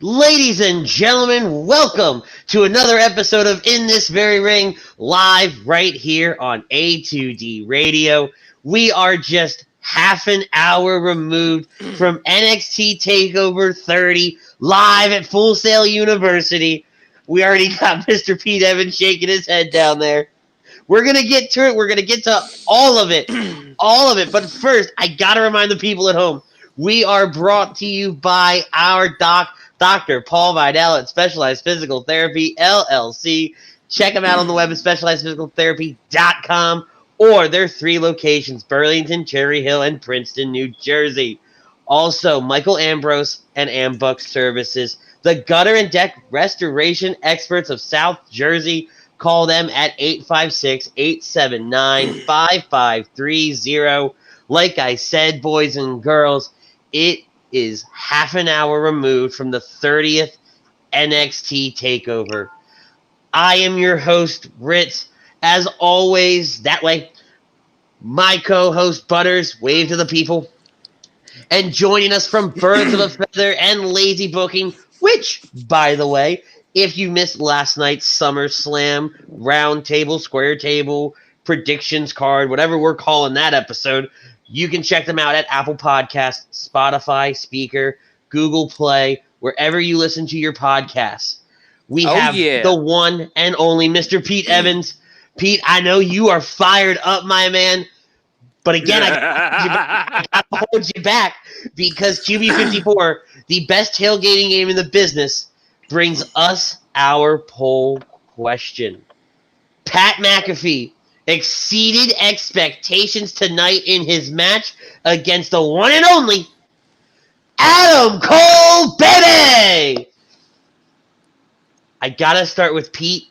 Ladies and gentlemen, welcome to another episode of In This Very Ring, live right here on A2D Radio. We are just half an hour removed from NXT TakeOver 30, live at Full Sail University. We already got Mr. Pete Evans shaking his head down there. We're going to get to it. We're going to get to all of it. All of it. But first, I got to remind the people at home, we are brought to you by our Dr. Paul Vidal at Specialized Physical Therapy, LLC. Check them out on the web at specializedphysicaltherapy.com or their 3 locations, Burlington, Cherry Hill, and Princeton, New Jersey. Also, Michael Ambrose and Ambuck Services, the gutter and deck restoration experts of South Jersey. Call them at 856-879-5530. Like I said, boys and girls, it is half an hour removed from the 30th NXT TakeOver. I am your host, Ritz. As always, that way, my co-host, Butters, wave to the people. And joining us from Birds of a Feather and Lazy Booking, which, by the way, if you missed last night's SummerSlam round table, square table, predictions card, whatever we're calling that episode, you can check them out at Apple Podcasts, Spotify, Speaker, Google Play, wherever you listen to your podcasts. We have the one and only Mr. Pete Evans. Pete, I know you are fired up, my man. But again, I got to hold you back because QB54, the best tailgating game in the business, brings us our poll question. Pat McAfee exceeded expectations tonight in his match against the one and only Adam Cole, baby! I gotta start with Pete.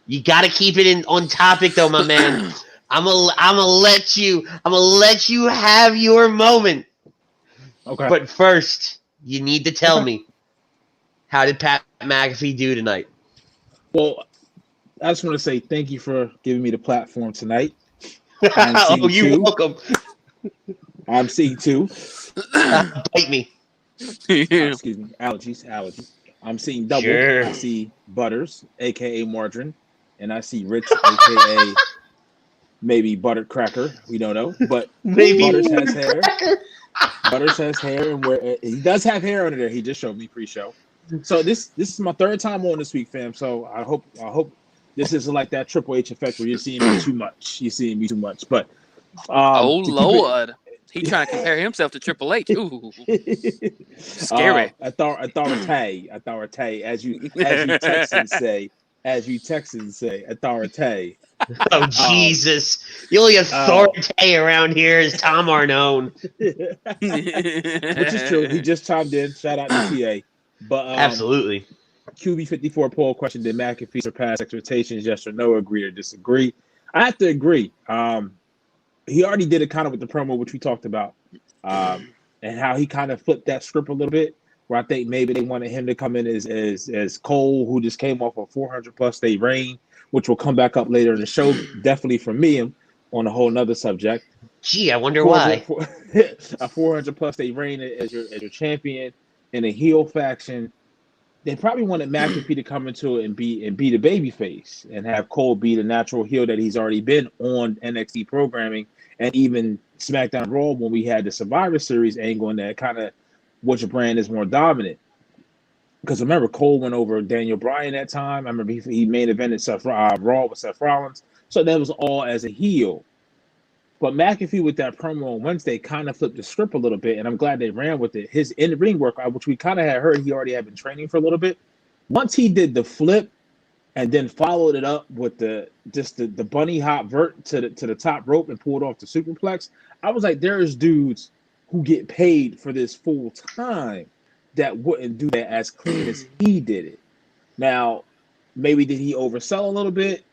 You gotta keep it on topic though, my man. I'm gonna let you have your moment. Okay. But first, you need to tell me, how did Pat McAfee do tonight? Well, I just want to say thank you for giving me the platform tonight. Oh, you're welcome. I'm seeing 2. Bite me. Excuse me. Allergies. I'm seeing double. Sure. I see Butters, a.k.a. Margarine, and I see Rich, a.k.a. maybe Buttered Cracker. We don't know. But Maybe Butters has hair. Butters has hair, and he does have hair under there. He just showed me pre-show. So this is my 3rd time on this week, fam. So I hope this isn't like that Triple H effect where you're seeing me too much. You're seeing me too much. But oh Lord, he trying to compare himself to Triple H. Ooh, scary. Authority, as you Texans say, authority. Oh, Jesus. The only authority around here is Tom Arnone. Which is true. He just chimed in. Shout out to TA. But absolutely. QB54 poll question: did McAfee surpass expectations? Yes or no? Agree or disagree? I have to agree. He already did it kind of with the promo, which we talked about, and how he kind of flipped that script a little bit. Where I think maybe they wanted him to come in as Cole, who just came off a 400+ day reign, which will come back up later in the show. Definitely for me, on a whole nother subject. Gee, I wonder why. A 400+ day reign as your champion in a heel faction. They probably wanted McAfee to come into it and be the babyface and have Cole be the natural heel that he's already been on NXT programming and even SmackDown Raw when we had the Survivor Series angle and that kind of which brand is more dominant. Because remember, Cole went over Daniel Bryan that time. I remember he main evented Raw with Seth Rollins. So that was all as a heel. But McAfee with that promo on Wednesday kind of flipped the script a little bit, and I'm glad they ran with it. His in-ring work, which we kind of had heard he already had been training for a little bit. Once he did the flip and then followed it up with the bunny hop vert to the top rope and pulled off the superplex, I was like, there's dudes who get paid for this full time that wouldn't do that as clean as he did it. Now, maybe did he oversell a little bit?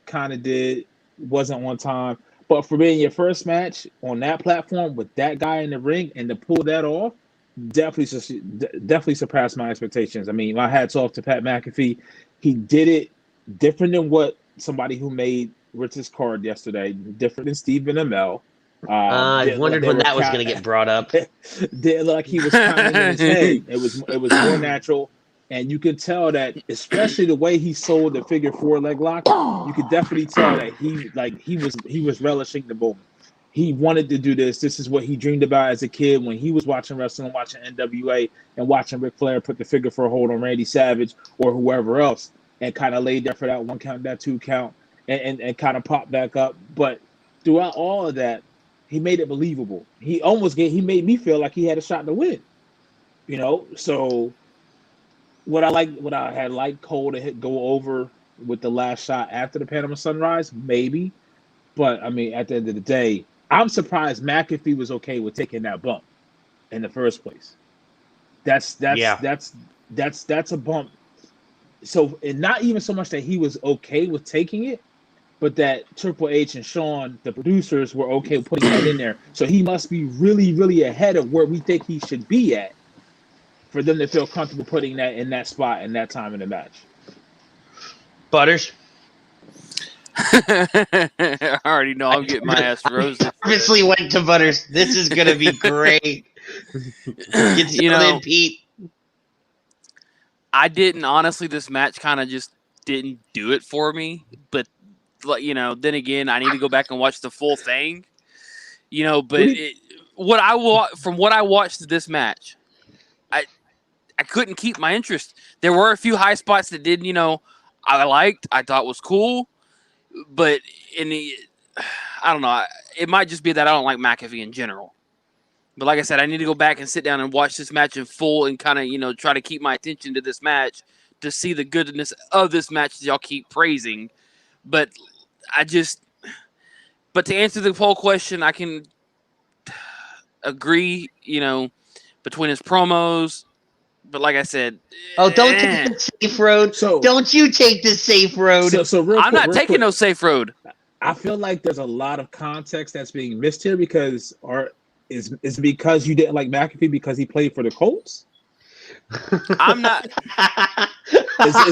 Kind of did. Wasn't on time. But for being your first match on that platform with that guy in the ring and to pull that off, definitely surpassed my expectations. I mean, my hats off to Pat McAfee. He did it different than what somebody who made Rich's card yesterday, different than Stephen Amell. I wondered when that was going to get brought up. Didn't look like he was counting in his head. It was more natural, and you could tell that, especially the way he sold the figure 4 leg lock. You could definitely tell that he was relishing the moment. He wanted to do this. This is what he dreamed about as a kid when he was watching wrestling, watching NWA, and watching Ric Flair put the figure 4 hold on Randy Savage or whoever else, and kind of laid there for that 1 count, that 2 count, and kind of popped back up. But throughout all of that, he made it believable. He made me feel like he had a shot to win. So what I had liked Cole to go over with the last shot after the Panama Sunrise, maybe. But I mean, at the end of the day, I'm surprised McAfee was okay with taking that bump in the first place. That's a bump. So, and not even so much that he was okay with taking it, but that Triple H and Shawn, the producers, were okay with putting that in there. So he must be really, really ahead of where we think he should be at for them to feel comfortable putting that in that spot and that time in the match. Butters? I already know I'm getting my ass roasted. Obviously went to Butters. This is going to be great. Get settled in, Pete. I didn't, honestly, this match kind of just didn't do it for me. But, then again, I need to go back and watch the full thing. But from what I watched this match, I couldn't keep my interest. There were a few high spots that I liked, I thought was cool. But I don't know. It might just be that I don't like McAfee in general. But like I said, I need to go back and sit down and watch this match in full and kind of, try to keep my attention to this match to see the goodness of this match that y'all keep praising. But but to answer the poll question, I can agree, between his promos. But like I said, don't take the safe road. Don't you take the safe road. I'm not taking no safe road. I feel like there's a lot of context that's being missed here because is because you didn't like McAfee because he played for the Colts? I'm not. Let's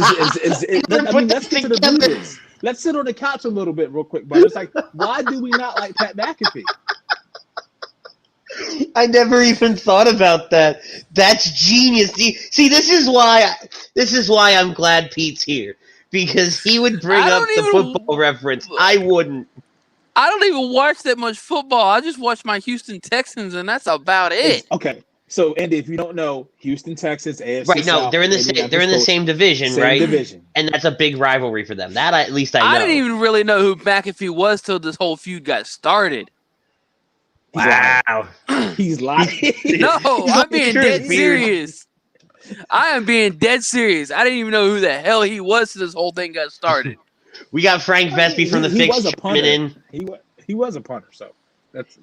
get to the movies. Let's sit on the couch a little bit real quick, but it's like, why do we not like Pat McAfee? I never even thought about that. That's genius. See, this is why I'm glad Pete's here, because he would bring up the football reference. I wouldn't. I don't even watch that much football. I just watch my Houston Texans, and that's about it. Okay. So, Andy, if you don't know, Houston Texans, AFC right? No, South, they're in the same division, right? Division, and that's a big rivalry for them. That at least I know. I didn't even really know who McAfee was till this whole feud got started. Wow, he's lying. No, I'm being dead serious. I am being dead serious. I didn't even know who the hell he was till this whole thing got started. We got Frank Vespi from the Fix coming in. He was a punter, so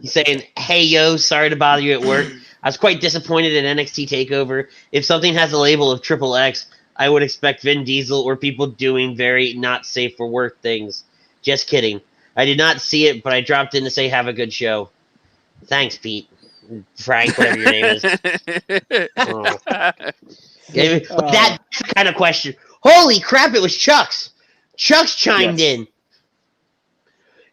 he's saying, "Hey yo, sorry to bother you at work. I was quite disappointed in NXT TakeOver. If something has a label of XXX, I would expect Vin Diesel or people doing very not safe for work things. Just kidding. I did not see it, but I dropped in to say have a good show. Thanks, Pete. Frank, whatever your name is." That kind of question. Holy crap, it was Chuck's. Chuck's chimed in.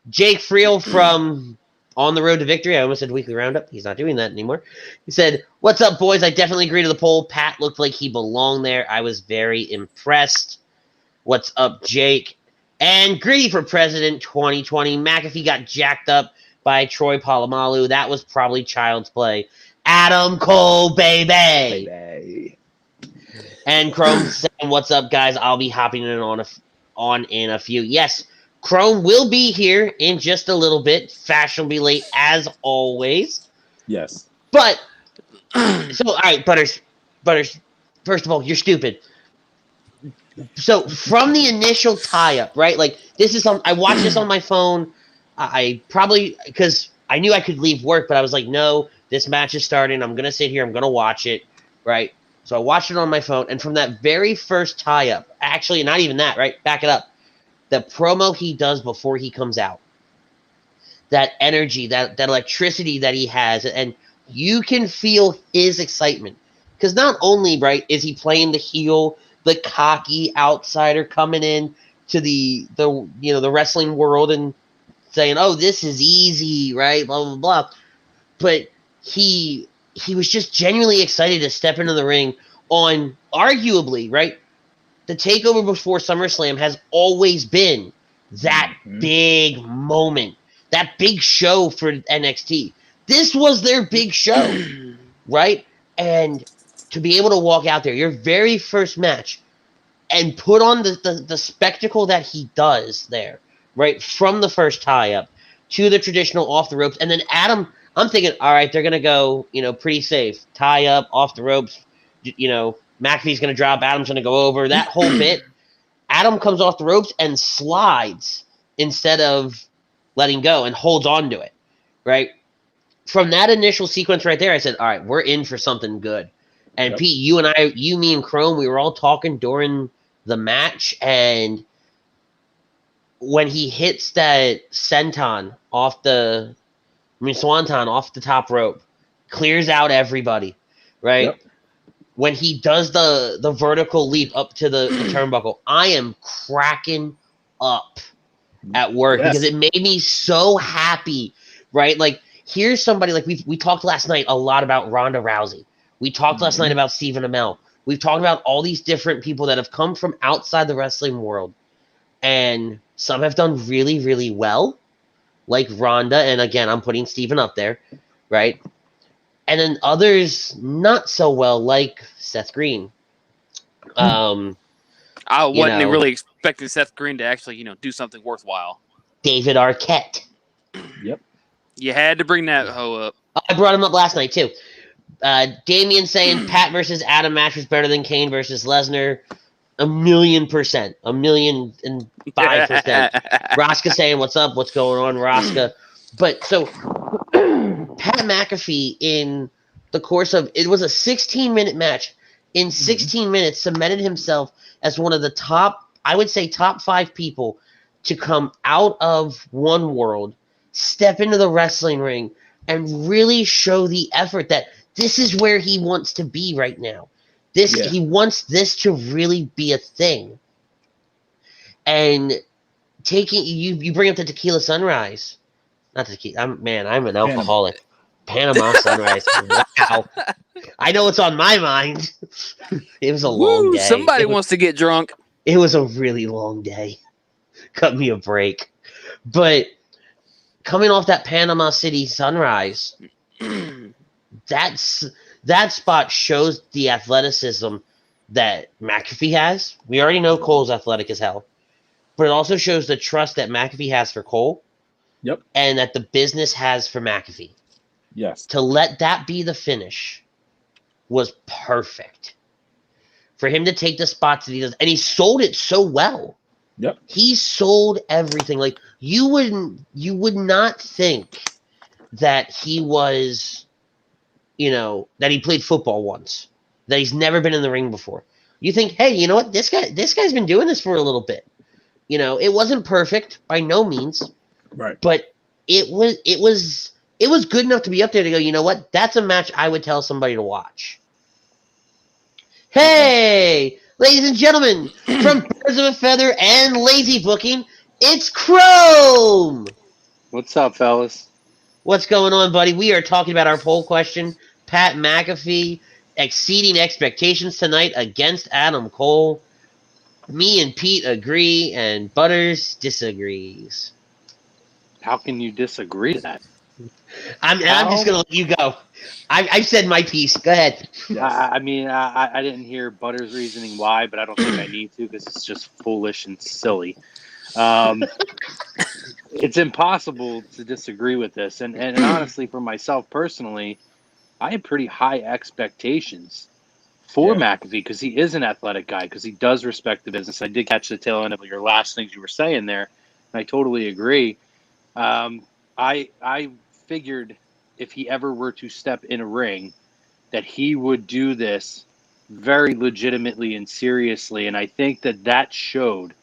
Jake Friel from On the Road to Victory. I almost said Weekly Roundup. He's not doing that anymore. He said, "What's up, boys? I definitely agree to the poll. Pat looked like he belonged there. I was very impressed. What's up, Jake?" And Gritty for President 2020. McAfee got jacked up by Troy Polamalu. That was probably child's play. Adam Cole, baby. And Chrome saying, "What's up, guys? I'll be hopping on in a few." Yes, Chrome will be here in just a little bit. Fashionably late as always. Yes. But, so, all right, Butters, first of all, you're stupid. So, from the initial tie-up, right, like, I watched this on my phone. I probably, because I knew I could leave work, but I was like, no, this match is starting. I'm going to sit here. I'm going to watch it, right? So I watched it on my phone, and from that very first tie-up, actually, not even that, right? Back it up. The promo he does before he comes out, that energy, that electricity that he has, and you can feel his excitement. Because not only, right, is he playing the heel, the cocky outsider coming in to the wrestling world and saying, "Oh, this is easy," right? Blah blah blah. But he was just genuinely excited to step into the ring on arguably, right? The takeover before SummerSlam has always been that big moment, that big show for NXT. This was their big show, right? And to be able to walk out there, your very first match, and put on the spectacle that he does there, right? From the first tie-up to the traditional off the ropes. And then Adam, I'm thinking, all right, they're going to go, pretty safe. Tie up, off the ropes, McAfee's going to drop, Adam's going to go over. That whole bit, Adam comes off the ropes and slides instead of letting go and holds on to it, right? From that initial sequence right there, I said, all right, we're in for something good. And Pete, you, me, and Chrome, we were all talking during the match, and when he hits that swanton off the top rope, clears out everybody, right? Yep. When he does the vertical leap up to the turnbuckle, I am cracking up at work because it made me so happy, right? Like, here's somebody, like we talked last night a lot about Ronda Rousey. We talked last night about Stephen Amell. We've talked about all these different people that have come from outside the wrestling world. And some have done really, really well, like Ronda. And again, I'm putting Stephen up there, right? And then others not so well, like Seth Green. I wasn't really expecting Seth Green to actually, do something worthwhile. David Arquette. Yep. You had to bring that hoe up. I brought him up last night, too. Damien saying Pat versus Adam match was better than Kane versus Lesnar. 1,000,000%. 1,005%. Auska saying, what's up? What's going on, Auska? But so Pat McAfee, in the course of, it was a 16-minute match. In 16 minutes, cemented himself as one of the top 5 people to come out of One World, step into the wrestling ring, and really show the effort that this is where he wants to be right now. He wants this to really be a thing. And taking you bring up the Tequila Sunrise, not tequila. I'm an alcoholic. Panama Sunrise. Wow. I know it's on my mind. It was a long day. Somebody wants to get drunk. It was a really long day. Cut me a break. But coming off that Panama City Sunrise, that spot shows the athleticism that McAfee has. We already know Cole's athletic as hell. But it also shows the trust that McAfee has for Cole. Yep. And that the business has for McAfee. Yes. To let that be the finish was perfect. For him to take the spots that he does. And he sold it so well. Yep. He sold everything. Like, you would not think that he was, that he played football once. That he's never been in the ring before. You think, hey, you know what? This guy's been doing this for a little bit. It wasn't perfect by no means. Right. But it was good enough to be up there to go, you know what? That's a match I would tell somebody to watch. Hey, ladies and gentlemen, from Birds of a Feather and Lazy Booking, it's Chrome. What's up, fellas? What's going on, buddy? We are talking about our poll question. Pat McAfee exceeding expectations tonight against Adam Cole. Me and Pete agree, and Butters disagrees. How can you disagree to that? I'm just going to let you go. I've said my piece. Go ahead. I didn't hear Butters' reasoning why, but I don't think I need to because it's just foolish and silly. It's impossible to disagree with this. And honestly, for myself personally, I have pretty high expectations for McAfee because he is an athletic guy, because he does respect the business. I did catch the tail end of your last things you were saying there, and I totally agree. I figured if he ever were to step in a ring, that he would do this very legitimately and seriously, and I think that showed.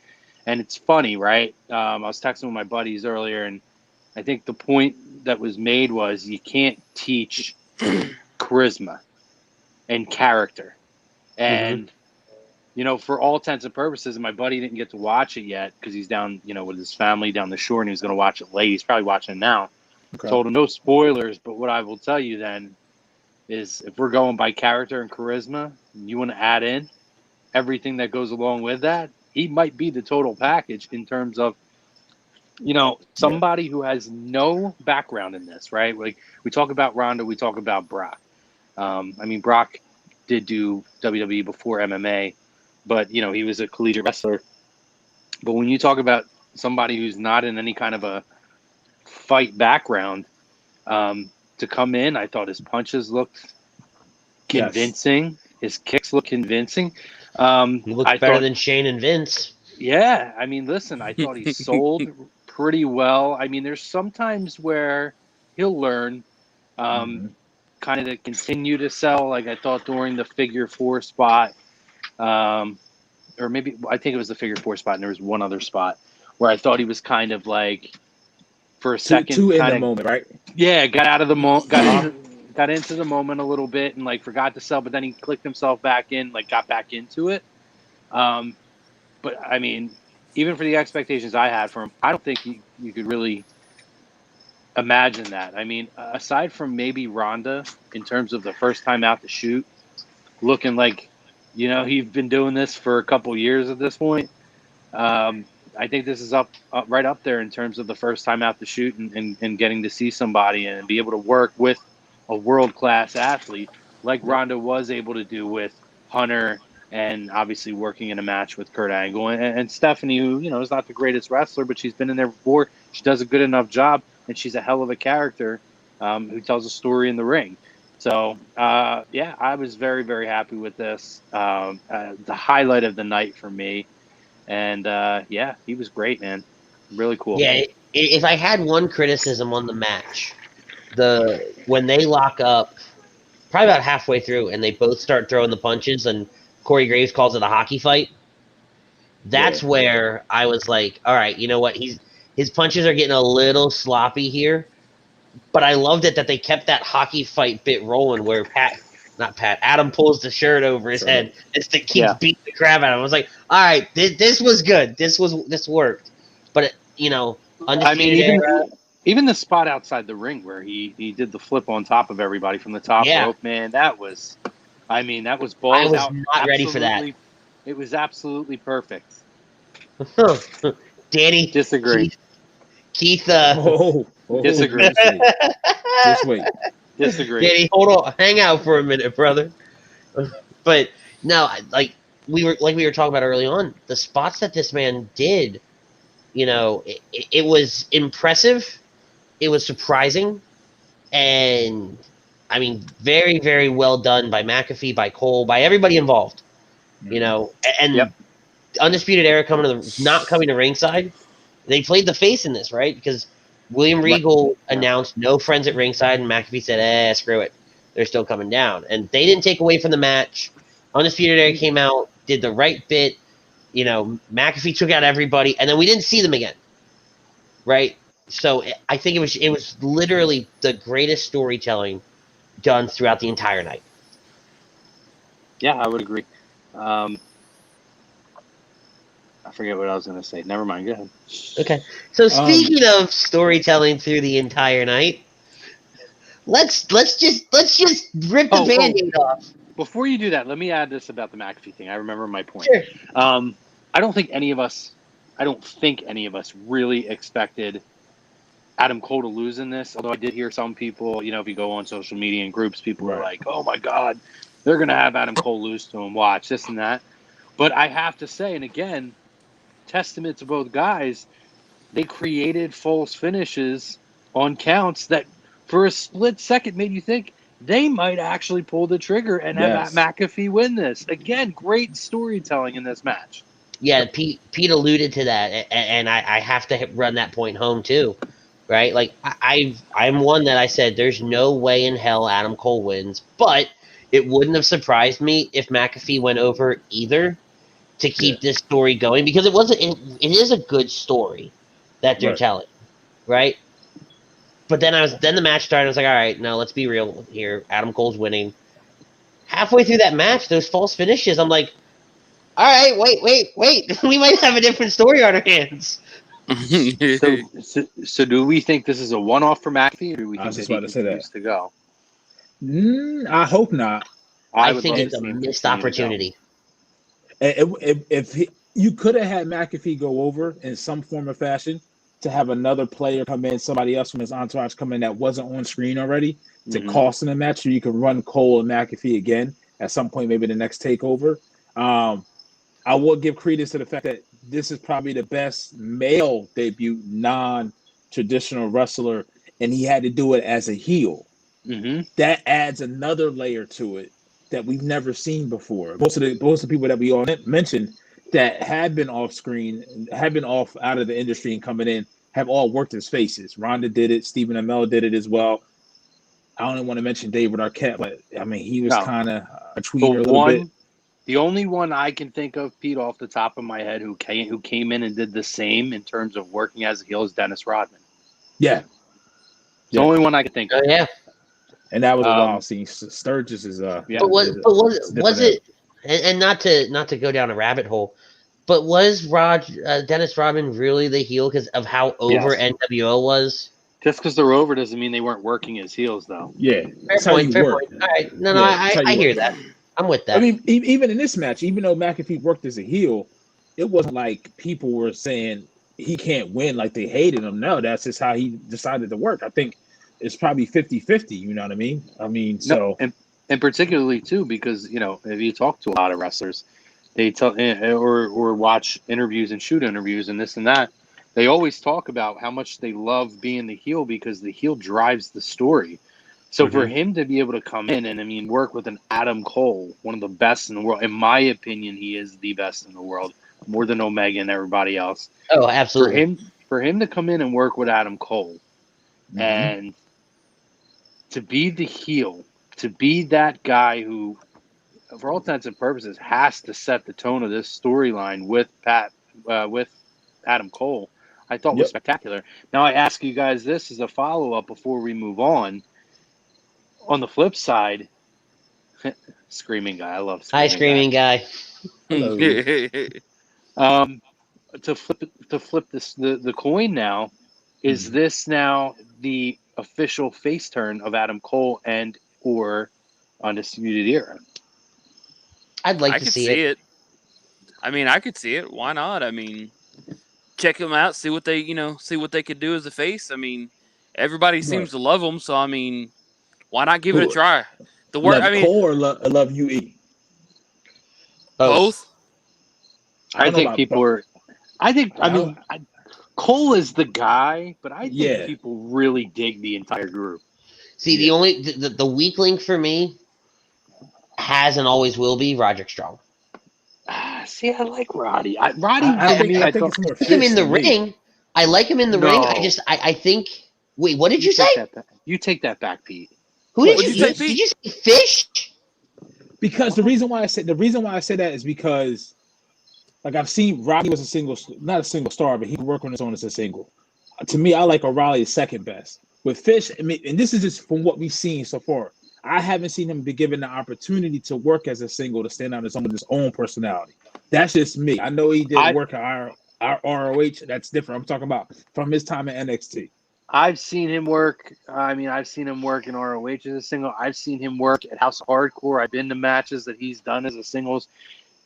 And it's funny, right? I was texting with my buddies earlier, and I think the point that was made was you can't teach charisma and character. And for all intents and purposes, my buddy didn't get to watch it yet because he's down, with his family down the shore, and he was going to watch it late. He's probably watching it now. Okay. Told him no spoilers, but what I will tell you then is if we're going by character and charisma, and you want to add in everything that goes along with that, he might be the total package in terms of, somebody who has no background in this, right? Like we talk about Ronda, we talk about Brock. Brock did do WWE before MMA, but he was a collegiate wrestler. But when you talk about somebody who's not in any kind of a fight background, to come in, I thought his punches looked convincing. Yes. His kicks looked convincing. He looked better than Shane and Vince. Yeah, listen, I thought he sold pretty well. There's sometimes where he'll learn kind of to continue to sell. Like I thought during the figure 4 spot, or maybe I think it was the figure 4 spot, and there was one other spot where I thought he was kind of like for a second too in the moment, right? Yeah, got out of the moment, got into the moment a little bit, and like forgot to sell, but then he clicked himself back in, like got back into it. But even for the expectations I had for him, I don't think you could really imagine that. Aside from maybe Ronda, in terms of the first time out to shoot, looking like, he's been doing this for a couple years at this point. I think this is right up there in terms of the first time out to shoot and getting to see somebody and be able to work with a world-class athlete like Ronda was able to do with Hunter, and obviously working in a match with Kurt Angle and Stephanie, who, is not the greatest wrestler, but she's been in there before. She does a good enough job, and she's a hell of a character who tells a story in the ring. So, I was very, very happy with this. The highlight of the night for me. And, he was great, man. Really cool. Yeah, if I had one criticism on the match, when they lock up, probably about halfway through, and they both start throwing the punches, and Corey Graves calls it a hockey fight. That's where I was like, all right, you know what? His punches are getting a little sloppy here, but I loved it that they kept that hockey fight bit rolling where Adam pulls the shirt over his head and keeps beating the crap out of him. I was like, all right, this was good. This worked. But, even the spot outside the ring where he did the flip on top of everybody from the top rope, man, that was balls I was out. Not ready for that. It was absolutely perfect. Danny, disagree. Keith, disagree. Just wait. Disagree. Danny, hold on, hang out for a minute, brother. But no, like we were talking about early on, the spots that this man did, it was impressive. It was surprising, and very, very well done by McAfee, by Cole, by everybody involved. And Undisputed Era not coming to ringside. They played the face in this, right? Because William Regal announced no friends at ringside, and McAfee said, screw it. They're still coming down. And they didn't take away from the match. Undisputed Era came out, did the right bit. McAfee took out everybody, and then we didn't see them again. Right? So I think it was literally the greatest storytelling done throughout the entire night. Yeah, I would agree. I forget what I was going to say. Never mind. Go ahead. Okay. So speaking of storytelling through the entire night, let's just rip the Band-Aid off. Before you do that, let me add this about the McAfee thing. I remember my point. Sure. I don't think any of us really expected Adam Cole to lose in this. Although I did hear some people, if you go on social media and groups, people were like, "Oh my God, they're going to have Adam Cole lose to him. Watch this and that." But I have to say, and again, testament to both guys, they created false finishes on counts that for a split second made you think they might actually pull the trigger and have McAfee win this. Again, great storytelling in this match. Yeah, Pete alluded to that, and I have to run that point home too, right? Like I'm one that I said there's no way in hell Adam Cole wins, but it wouldn't have surprised me if McAfee went over either to keep this story going, because it is a good story that they're telling, right? But then the match started. I was like, all right, no, let's be real here. Adam Cole's winning. Halfway through that match, those false finishes, I'm like, All right, wait. We might have a different story on our hands. So do we think this is a one-off for McAfee, or do we I think was that just he about to say continues to go? I hope not. I would think love it's to a see him missed continue to go. opportunity. If you could have had McAfee go over in some form or fashion to have another player come in, somebody else from his entourage come in that wasn't on screen already to cost him a match, so you could run Cole and McAfee again at some point, maybe the next takeover. I will give credence to the fact that this is probably the best male debut non-traditional wrestler, and he had to do it as a heel. That adds another layer to it that we've never seen before. Most of the people that we all mentioned that have been off screen, have been off out of the industry and coming in, have all worked as faces. Ronda did it. Stephen Amell did it as well. I don't even want to mention David Arquette, but I mean, he was kind of a tweeter a little bit. The only one I can think of, Pete, off the top of my head, who came in and did the same in terms of working as a heel is Dennis Rodman. Yeah. It's the only one I can think of. Yeah. And that was a wild scene. Sturgis is But was it and not to go down a rabbit hole, but was Dennis Rodman really the heel because of how over NWO was? Just because they're over doesn't mean they weren't working as heels, though. Yeah, fair point. All right, no, I hear that. I'm with that. I mean, even in this match, even though McAfee worked as a heel, it wasn't like people were saying he can't win, like they hated him. No, that's just how he decided to work. I think it's probably 50-50, you know what I mean? And particularly too, because if you talk to a lot of wrestlers, they tell or watch interviews and shoot interviews and this and that, they always talk about how much they love being the heel because the heel drives the story. So for him to be able to come in and work with an Adam Cole, one of the best in the world, in my opinion, he is the best in the world, more than Omega and everybody else. Oh, absolutely. For him to come in and work with Adam Cole and to be the heel, to be that guy who, for all intents and purposes, has to set the tone of this storyline with Adam Cole, I thought was spectacular. Now I ask you guys this as a follow-up before we move on. On the flip side, Screaming Guy, I love Screaming Guy. To flip this the coin now, is this now the official face turn of Adam Cole and or Undisputed Era? I'd like to see it. I mean, I could see it. Why not? I mean, check them out, see what they could do as a face. I mean, everybody seems to love them, so I mean, why not give it a try? Cole or love UE? Both. I think people are. Cole is the guy, but I think people really dig the entire group. See, the only the weak link for me has and always will be Roderick Strong. See, I like Roddy. I think it's more I like him in the ring. I like him in the ring. I think. Wait, what did you say? You take that back, Pete. Who did you say? Did you say Fish? Because the reason why I say that is because, like, I've seen Roddy was not a single star, but he can work on his own as a single. To me, I like O'Reilly as second best. With Fish, I mean, and this is just from what we've seen so far. I haven't seen him be given the opportunity to work as a single, to stand on his own with his own personality. That's just me. I know he did work at our ROH. That's different. I'm talking about from his time at NXT. I've seen him work. I've seen him work in ROH as a single. I've seen him work at House of Hardcore. I've been to matches that he's done as a singles.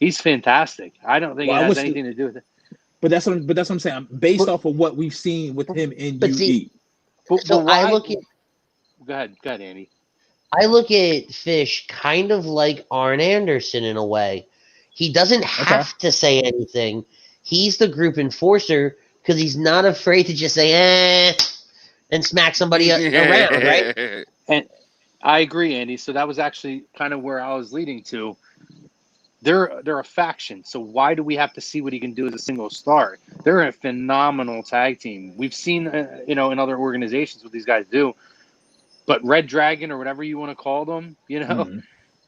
He's fantastic. I don't think it has anything to do with it. But that's what I'm saying. Based off of what we've seen with him in UE. I look at. Go ahead, Andy. I look at Fish kind of like Arn Anderson in a way. He doesn't have to say anything. He's the group enforcer because he's not afraid to just say and smack somebody around, right? And I agree, Andy. So that was actually kind of where I was leading to. They're a faction, so why do we have to see what he can do as a single star? They're a phenomenal tag team. We've seen, in other organizations what these guys do. But Red Dragon or whatever you want to call them,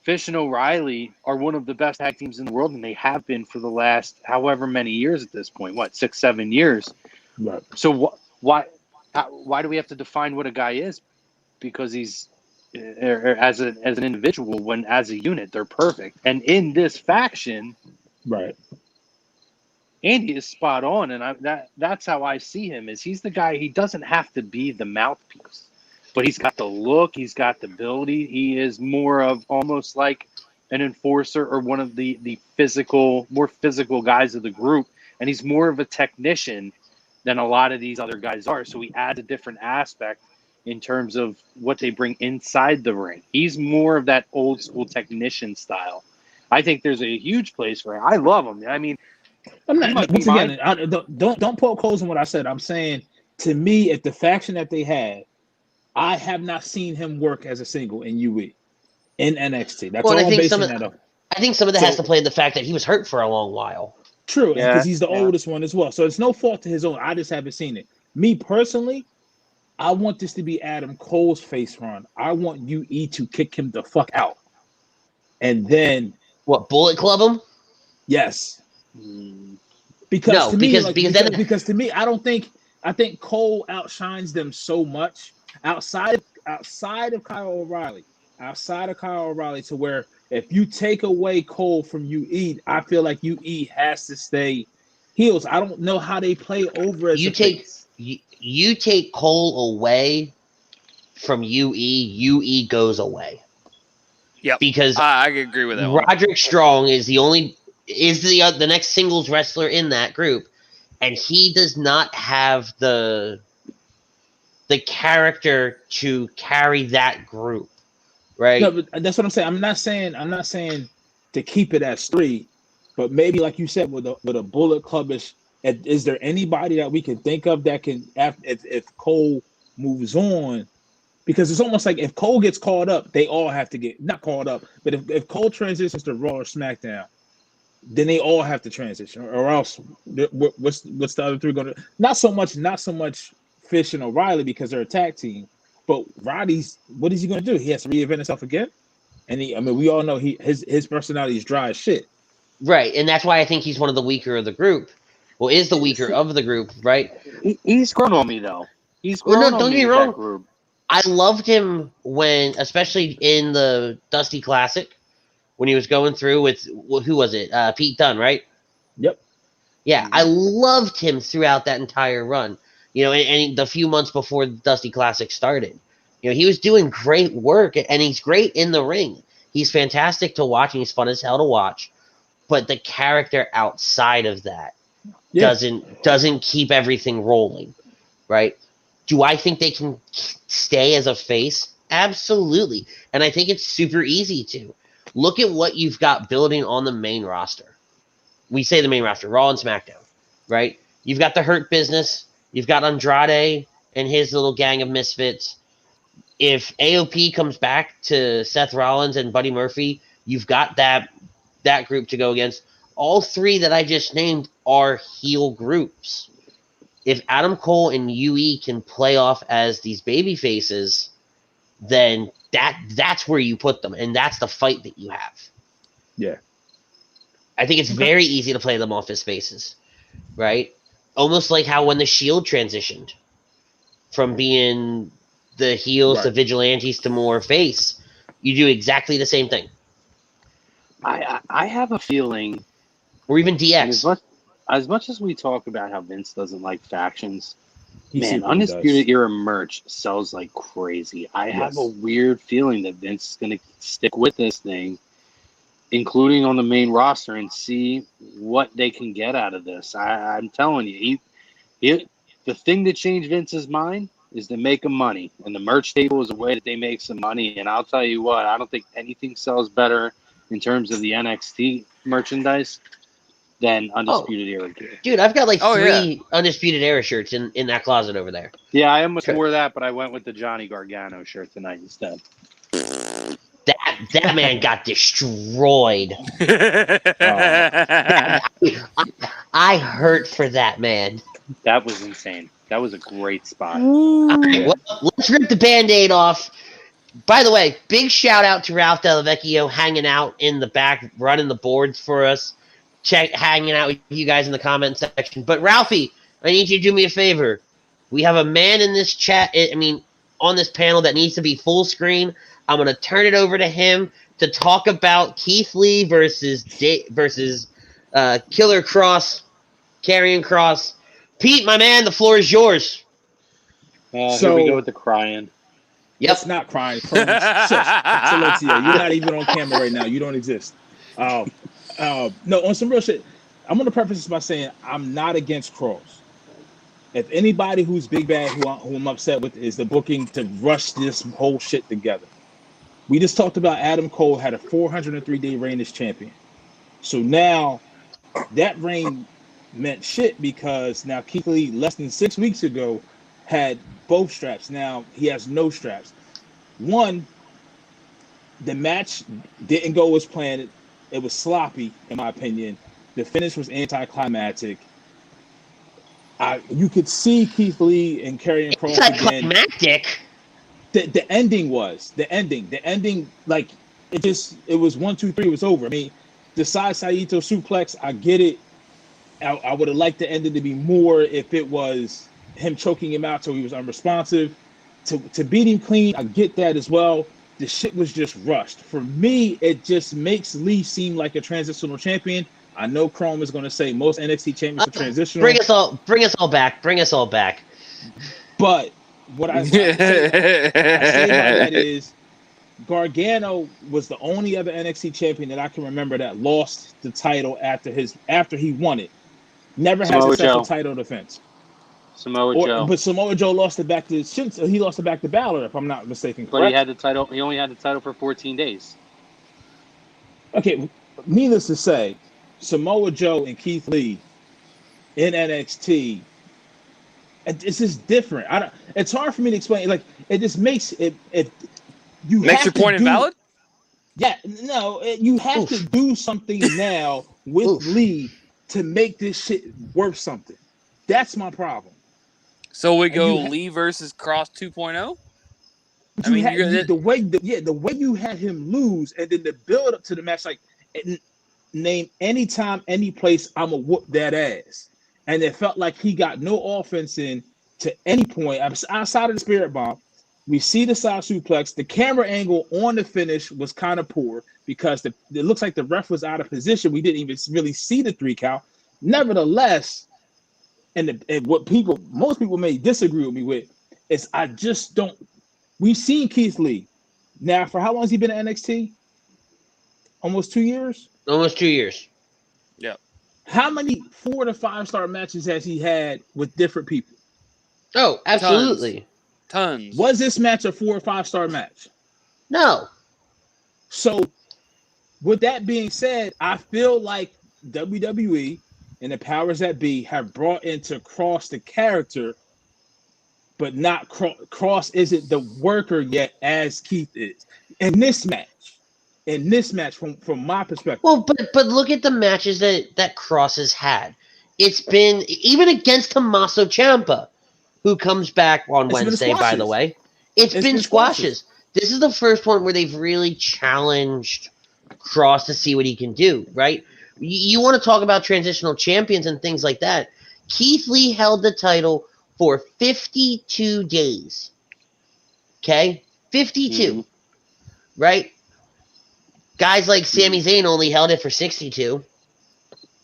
Fish and O'Reilly are one of the best tag teams in the world, and they have been for the last however many years at this point. 6-7 years? Right. So why do we have to define what a guy is? Because he's as an individual, when as a unit they're perfect. And in this faction, Right. Andy is spot on, and that's how I see him. Is he's the guy? He doesn't have to be the mouthpiece, but he's got the look. He's got the ability. He is more of almost like an enforcer or one of the more physical guys of the group, and he's more of a technician than a lot of these other guys are. So he adds a different aspect in terms of what they bring inside the ring. He's more of that old school technician style. I think there's a huge place for him. I love him. I mean, I'm not. Once again, don't poke holes in what I said. I'm saying, to me, if the faction that they had, I have not seen him work as a single in UE, in NXT. That's all I'm basing that on. I think some of that has to play in the fact that he was hurt for a long while. True, because he's the oldest one as well. So it's no fault to his own. I just haven't seen it. Me personally, I want this to be Adam Cole's face run. I want UE to kick him the fuck out, and then what? Bullet Club him? Yes. Because to me, I think Cole outshines them so much outside of Kyle O'Reilly, to where if you take away Cole from UE, I feel like UE has to stay heels. I don't know how they play over as you take Cole away from UE goes away. Yeah, because I agree with that. Roderick Strong is the next singles wrestler in that group, and he does not have the character to carry that group, right? No, but that's what I'm saying. I'm not saying to keep it as 3, but maybe like you said with a Bullet Clubbish. Is there anybody that we can think of that can, if Cole moves on? Because it's almost like if Cole gets called up, they all have to get not called up. But if Cole transitions to Raw or SmackDown, then they all have to transition, or else what's the other 3 going to? Not so much Fish and O'Reilly because they're a tag team, but Roddy's, what is he going to do? He has to reinvent himself again, and we all know his personality is dry as shit. Right, and that's why I think he's one of the weaker of the group. Well, is the weaker of the group, right? He's grown on me though. He's grown on me. Don't get me wrong. I loved him especially in the Dusty Classic, when he was going through with, who was it? Pete Dunne, right? Yep. Yeah, I loved him throughout that entire run. And the few months before the Dusty Classic started. He was doing great work, and he's great in the ring. He's fantastic to watch, and he's fun as hell to watch. But the character outside of that doesn't keep everything rolling, right? Do I think they can stay as a face? Absolutely. And I think it's super easy to. Look at what you've got building on the main roster. We say the main roster, Raw and SmackDown, right? You've got the Hurt Business. You've got Andrade and his little gang of misfits. If AOP comes back to Seth Rollins and Buddy Murphy, you've got that group to go against. All 3 that I just named are heel groups. If Adam Cole and UE can play off as these baby faces, then that's where you put them, and that's the fight that you have. Yeah. I think it's very easy to play them off as faces, right? Almost like how when the Shield transitioned from being the heels to vigilantes to more face, you do exactly the same thing. I have a feeling, or even DX. As much as we talk about how Vince doesn't like factions, man, Undisputed Era merch sells like crazy. I have a weird feeling that Vince is going to stick with this thing, including on the main roster, and see what they can get out of this. I'm telling you, the thing that changed Vince's mind is to make him money, and the merch table is a way that they make some money. And I'll tell you what, I don't think anything sells better in terms of the NXT merchandise than Undisputed Era gear. Dude, I've got 3 Undisputed Era shirts in that closet over there. Yeah, I almost wore that, but I went with the Johnny Gargano shirt tonight instead. That man got destroyed. I hurt for that man. That was insane. That was a great spot. Right, well, let's rip the Band-Aid off. By the way, big shout out to Ralph Delavecchio hanging out in the back, running the boards for us. Hanging out with you guys in the comment section. But Ralphie, I need you to do me a favor. We have a man in this chat, on this panel that needs to be full screen. I'm going to turn it over to him to talk about Keith Lee versus Killer Cross, Karrion Kross. Pete, my man, the floor is yours. Here we go with the crying. Yep. It's not crying. Shush. Silencio. You're not even on camera right now. You don't exist. No, on some real shit, I'm going to preface this by saying I'm not against Kross. If anybody who's big bad, who I'm upset with, is the booking to rush this whole shit together. We just talked about Adam Cole had a 403-day reign as champion. So now that reign meant shit because now Keith Lee, less than 6 weeks ago, had both straps. Now he has no straps. One, the match didn't go as planned. It was sloppy, in my opinion. The finish was anticlimactic. You could see Keith Lee and Karrion Kross again. Anticlimactic. The ending was the ending. Like it was 1, 2, 3. It was over. I mean, the Saito suplex. I get it. I would have liked the ending to be more if it was him choking him out so he was unresponsive. To beat him clean, I get that as well. The shit was just rushed. For me, it just makes Lee seem like a transitional champion. I know Chrome is going to say most NXT champions are transitional. Bring us all back. But what I say about that is Gargano was the only other NXT champion that I can remember that lost the title after he won it. Never had a successful title defense. Samoa Joe. But Samoa Joe lost it back to Shinsuke. He lost it back to Balor, if I'm not mistaken. But he had the title. He only had the title for 14 days. Okay, needless to say, Samoa Joe and Keith Lee in NXT, it's just different. It's hard for me to explain. Like, it just makes it. You makes your point invalid. Yeah, no, you have to do something now with Lee to make this shit worth something. That's my problem. So we go Lee versus Kross 2.0. I mean, the way you had him lose, and then the build up to the match, like name any time, any place, I'ma whoop that ass, and it felt like he got no offense in to any point outside of the Spirit Bomb. We see the side suplex. The camera angle on the finish was kind of poor because it looks like the ref was out of position. We didn't even really see the 3 count. Nevertheless. And what most people may disagree with me with is I just don't. We've seen Keith Lee now for how long has he been at NXT? Almost 2 years. Almost 2 years. Yeah. How many 4 to 5 star matches has he had with different people? Oh, absolutely. Tons. Was this match a 4 or 5 star match? No. So, with that being said, I feel like WWE and the powers that be have brought into Kross the character, but not Kross isn't the worker yet as Keith is in this match. From my perspective. Well, but look at the matches that Kross has had. It's been even against Tommaso Ciampa, who comes back on Wednesday, by the way. It's been squashes. This is the first one where they've really challenged Kross to see what he can do, right? You want to talk about transitional champions and things like that. Keith Lee held the title for 52 days. Okay? 52. Right? Guys like Sami Zayn only held it for 62.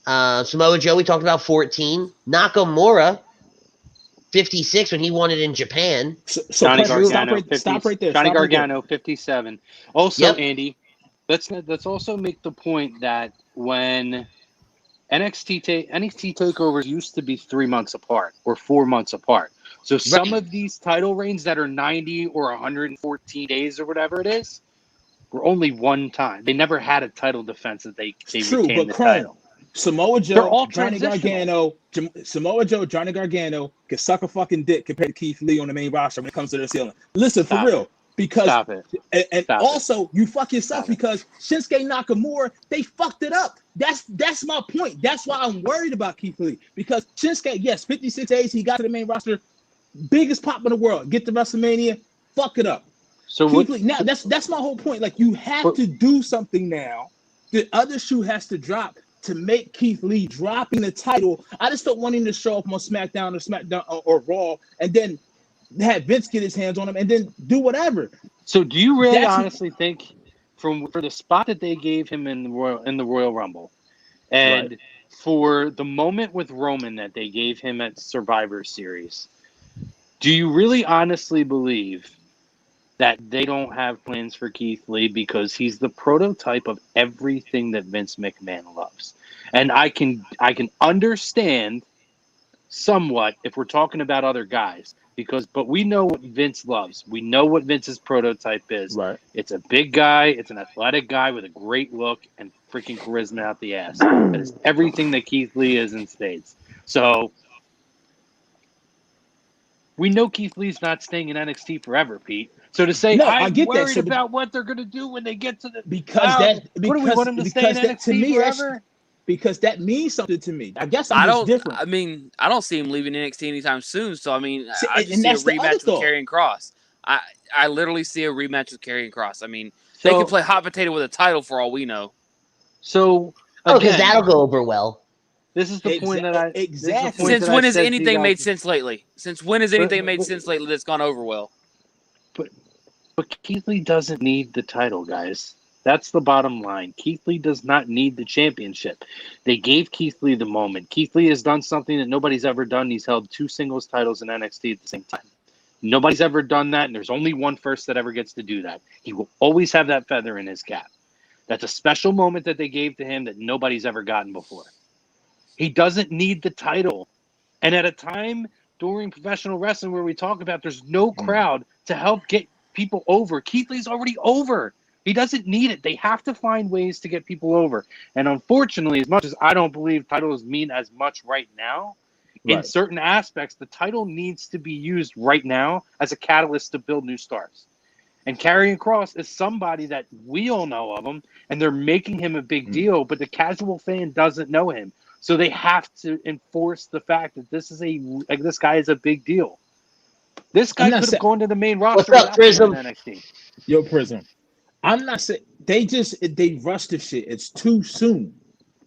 Samoa Joe, we talked about 14. Nakamura, 56 when he won it in Japan. Johnny Gargano, stop right there. Johnny Gargano, 57. Also, Yep. Andy, let's also make the point that when NXT takeovers used to be 3 months apart or 4 months apart. So some of these title reigns that are 90 or 114 days or whatever it is were only one time. They never had a title defense that they retained the title. Samoa Joe, They're all Johnny Gargano, Samoa Joe, Johnny Gargano can suck a fucking dick compared to Keith Lee on the main roster when it comes to their ceiling. Listen, for real. Because Stop it. And also you fuck yourself because Shinsuke Nakamura, they fucked it up. That's my point. That's why I'm worried about Keith Lee. Because Shinsuke, yes, 56 days, he got to the main roster, biggest pop in the world. Get to WrestleMania, fuck it up. So Keith Lee, now that's my whole point. Like you have to do something now. The other shoe has to drop to make Keith Lee dropping the title. I just don't want him to show up on SmackDown or Raw and then have Vince get his hands on him and then do whatever. So do you really honestly think for the spot that they gave him in the Royal Rumble and for the moment with Roman that they gave him at Survivor Series, do you really honestly believe that they don't have plans for Keith Lee because he's the prototype of everything that Vince McMahon loves? And I can understand somewhat if we're talking about other guys, but we know what Vince loves. We know what Vince's prototype is. Right. It's a big guy, it's an athletic guy with a great look and freaking charisma out the ass. That is everything that Keith Lee is in spades. So we know Keith Lee's not staying in NXT forever, Pete. So to say, I I'm get that. worried about what they're going to do when they get to the Because what do we want him to stay in NXT forever? Because that means something to me. I guess I I'm just don't. different. I mean, I don't see him leaving NXT anytime soon. So I mean, See, I just and see a that's the other rematch with thought. Karrion Kross. I literally see a rematch with Karrion Kross. I mean, So- they can play hot potato with a title for all we know. So because again, that'll go over well. this is the point that I Exactly. Since when has anything made sense lately? Since when has anything made sense lately that's gone over well? But Keith Lee doesn't need the title, guys. That's the bottom line. Keith Lee does not need the championship. They gave Keith Lee the moment. Keith Lee has done something that nobody's ever done. He's held 2 singles titles in NXT at the same time. Nobody's ever done that, and there's only one first that ever gets to do that. He will always have that feather in his cap. That's a special moment that they gave to him that nobody's ever gotten before. He doesn't need the title. And at a time during professional wrestling where we talk about there's no crowd to help get people over, Keith Lee's already over. He doesn't need it. They have to find ways to get people over. And unfortunately, as much as I don't believe titles mean as much right now, in certain aspects, the title needs to be used right now as a catalyst to build new stars. And Karrion Kross is somebody that we all know of him, and they're making him a big deal, but the casual fan doesn't know him. So they have to enforce the fact that this guy is a big deal. This guy could have gone to the main roster What's up, Prism? in NXT. Yo, Prism. I'm not saying they rushed the shit. It's too soon.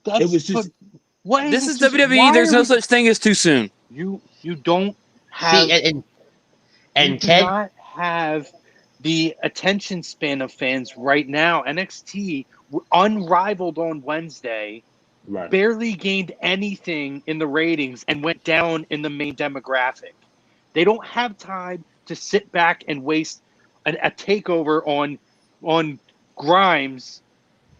It was just this is WWE. There's no such thing as too soon. You don't have and do Ted not have the attention span of fans right now. NXT unrivaled on Wednesday. Right. Barely gained anything in the ratings and went down in the main demographic. They don't have time to sit back and waste a takeover on Grimes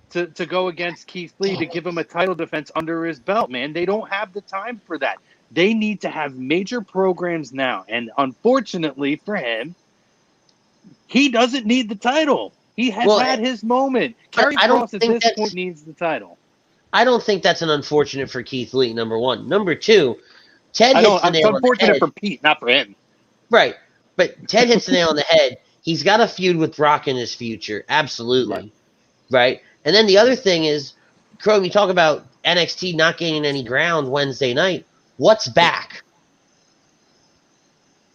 to go against Keith Lee to give him a title defense under his belt, man. They don't have the time for that. They need to have major programs now. And unfortunately for him, he doesn't need the title. He has had his moment. Karrion Kross at this point needs the title. I don't think that's an unfortunate for Keith Lee, number one. Number two, Ted hits the nail on the head. It's unfortunate for Pete, not for him. Right. But Ted hits the nail on the head. He's got a feud with Brock in his future. Absolutely. Right? And then the other thing is, Chrome, you talk about NXT not gaining any ground Wednesday night. What's back?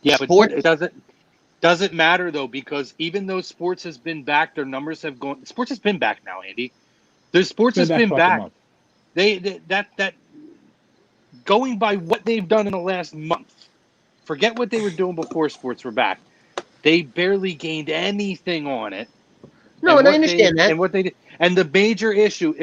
Yeah, but it doesn't matter, though, because even though sports has been back, their numbers have gone. Sports has been back now, Andy. The sports has been back. That going by what they've done in the last month, forget what they were doing before sports were back. They barely gained anything on it. No, and I understand that. And what they did, and the major issue,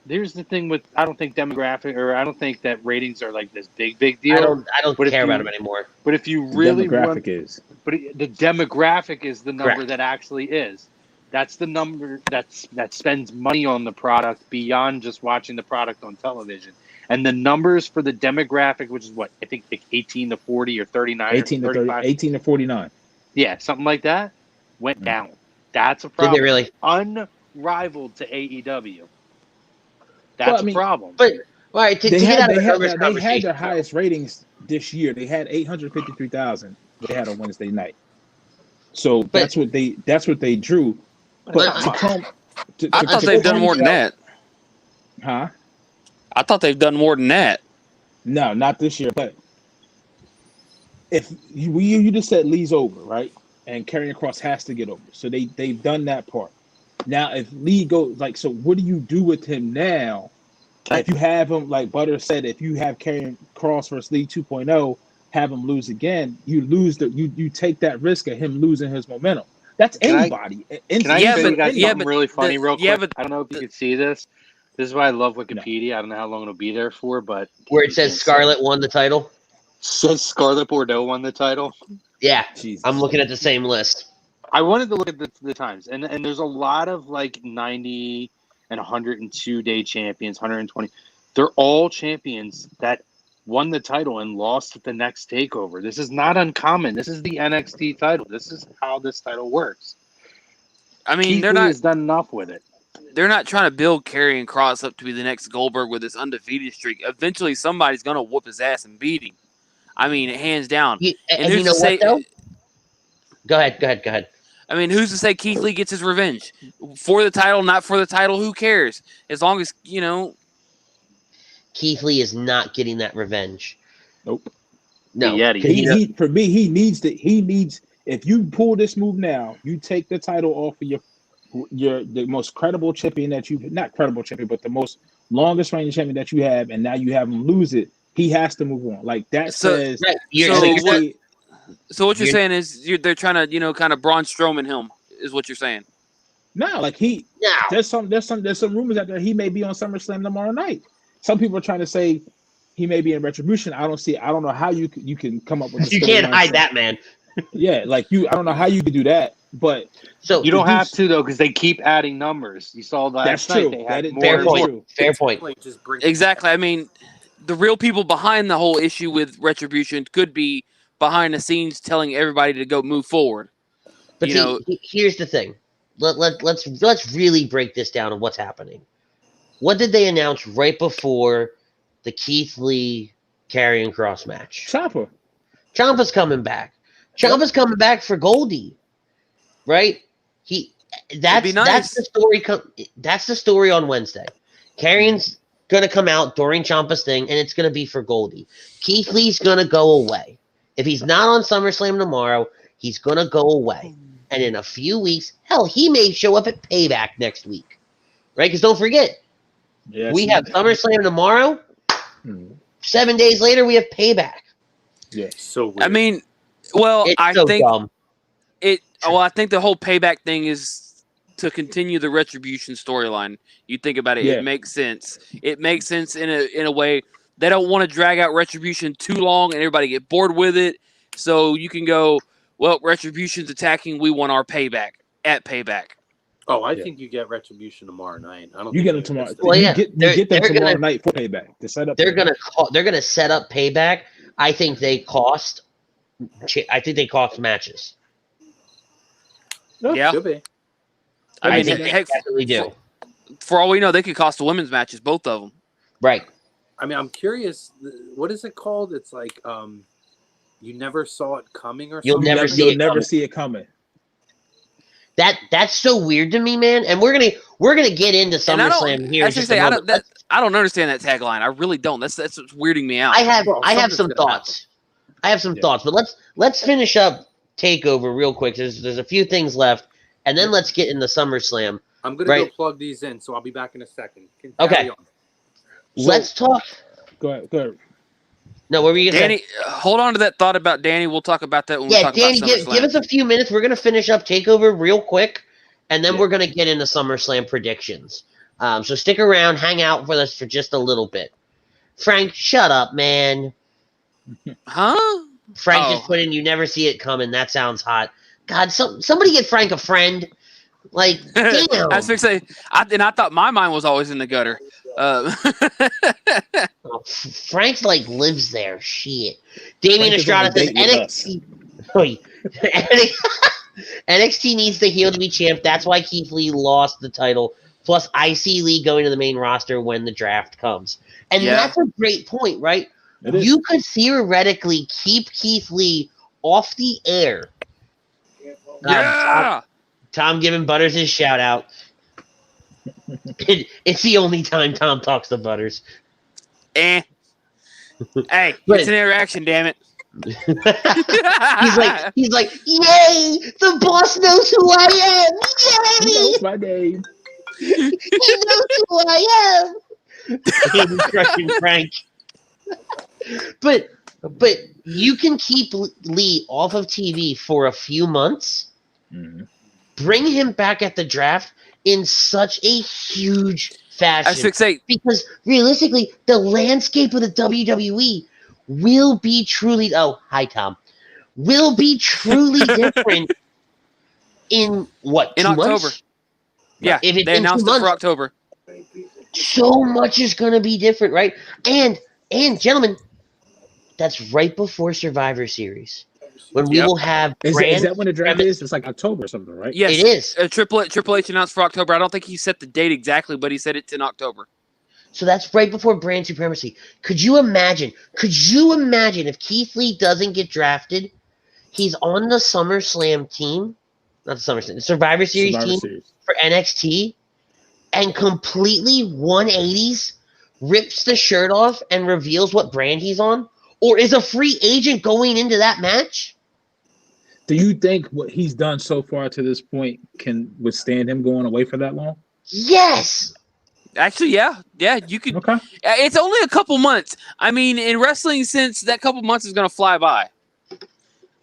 there's the thing with, I don't think demographic, or I don't think that ratings are like this big deal. I don't care about them anymore. But if you really the demographic is the number that actually is. That's the number that spends money on the product beyond just watching the product on television. And the numbers for the demographic, which is what I think 18 to 40 or 39 18 or 35. 18 to 49. Yeah, something like that went down. That's a problem. Did they really? Unrivaled to AEW. That's a problem. But all right, they had their highest ratings this year. They had 853,000. They had on Wednesday night. So that's what they drew. But I thought they've done more than that. Huh? I thought they've done more than that. No, not this year. But if you just said Lee's over, right? And Karrion Kross has to get over. So they've done that part. Now, if Lee goes, so what do you do with him now? If you have him, like Butter said, if you have Karrion Kross versus Lee 2.0, have him lose again, you lose you take that risk of him losing his momentum. That's anybody. Can I say something really funny real quick? I don't know if you can see this, This is why I love Wikipedia. I don't know how long it'll be there for, but Where it says Scarlett won the title. Says Scarlett Bordeaux won the title. Yeah, Jesus. I'm looking at the same list. I wanted to look at the times, and there's a lot of like 90 and 102 day champions, 120. They're all champions that won the title and lost at the next takeover. This is not uncommon. This is the NXT title. This is how this title works. I mean, Keith Lee has done enough with it. They're not trying to build Karrion Kross up to be the next Goldberg with this undefeated streak. Eventually, somebody's gonna whoop his ass and beat him. I mean, hands down. And you know what, though? Go ahead. I mean, who's to say Keith Lee gets his revenge? For the title, not for the title, who cares? As long as, Keith Lee is not getting that revenge. Nope. No. For me, he needs, if you pull this move now, you take the title off of the most credible champion that not credible champion, but the most longest reigning champion that you have, and now you have him lose it. He has to move on. Like that says. Right. So what you're saying is they're trying to, kind of Braun Strowman him is what you're saying. No, like there's some rumors out there he may be on SummerSlam tomorrow night. Some people are trying to say he may be in Retribution. I don't know how you can come up with. You can't hide that, man. Yeah, like I don't know how you could do that, but so you don't have to though, because they keep adding numbers. You saw last night they had more. Fair point. Exactly. I mean, the real people behind the whole issue with Retribution could be behind the scenes telling everybody to go move forward. But here's the thing. Let's really break this down on what's happening. What did they announce right before the Keith Lee Karrion Kross match? Ciampa's coming back. Ciampa's coming back for Goldie, right? That's the story. That's the story on Wednesday. Karrion's gonna come out during Ciampa's thing, and it's gonna be for Goldie. Keith Lee's gonna go away. If he's not on SummerSlam tomorrow, he's gonna go away. And in a few weeks, hell, he may show up at Payback next week, right? Because don't forget, we have SummerSlam tomorrow. 7 days later, we have Payback. Yeah, so weird. I mean, well, it's I so think dumb. I think the whole Payback thing is to continue the Retribution storyline. You think about it, it makes sense. It makes sense in a way. They don't want to drag out Retribution too long and everybody get bored with it. So you can go, well, Retribution's attacking. We want our Payback at Payback. Oh, I think you get Retribution tomorrow night. I don't. You get them tomorrow. Well, you get them tomorrow night for Payback. To set up. They're gonna set up Payback. I think they cost matches. Yeah. Could be. I mean, think they definitely do. For all we know, they could cost the women's matches, both of them. Right. I mean, I'm curious. What is it called? It's like you never saw it coming, or You'll something? never Never see it coming. That's so weird to me, man. And we're gonna get into SummerSlam here. I don't understand that tagline. I really don't. That's what's weirding me out. I have some thoughts. But let's finish up TakeOver real quick. There's a few things left, and then let's get into SummerSlam. I'm gonna go plug these in, so I'll be back in a second. Okay. Let's talk. Go ahead. No, what were you gonna say? Hold on to that thought about Danny. We'll talk about that when we talk Danny, about SummerSlam. give us a few minutes. We're gonna finish up TakeOver real quick, and then we're gonna get into SummerSlam predictions. So stick around, hang out with us for just a little bit. Frank, shut up, man. Huh? Frank just put in, you never see it coming. That sounds hot. God, somebody get Frank a friend. Like, damn. I was going to say, I thought my mind was always in the gutter. Frank's like lives there. Shit. Damian Estrada says NXT. NXT needs the heel to be champ. That's why Keith Lee lost the title. Plus, I see Lee going to the main roster when the draft comes. And that's a great point, right? You could theoretically keep Keith Lee off the air. Tom giving Butters his shout out. It's the only time Tom talks to Butters. Hey, it's an interaction, damn it. he's like, yay! The boss knows who I am. Yay! He knows my name. He knows who I am. He's crushing Frank. But you can keep Lee off of TV for a few months. Mm-hmm. Bring him back at the draft in such a huge fashion. 6'8". Because realistically, the landscape of the WWE will be truly. Oh, hi, Tom. Will be truly different in what, In 2 October. months? Yeah, If it's they in 2 announced it for months, October. so much is going to be different, right? And gentlemen, that's right before Survivor Series, when we Yep. will have Is brand that when the draft premise- is? It's like October or something, right? Yes, It is. Triple H announced for October. I don't think he set the date exactly, but he said it's in October. So that's right before brand supremacy. Could you imagine? If Keith Lee doesn't get drafted, he's on the SummerSlam team, not the SummerSlam, the Survivor Series team for NXT, and completely 180s, rips the shirt off and reveals what brand he's on, or is a free agent going into that match? Do you think what he's done so far to this point can withstand him going away for that long? Yes. Actually, yeah, you could. Okay. It's only a couple months. I mean, in wrestling, since that couple months is going to fly by.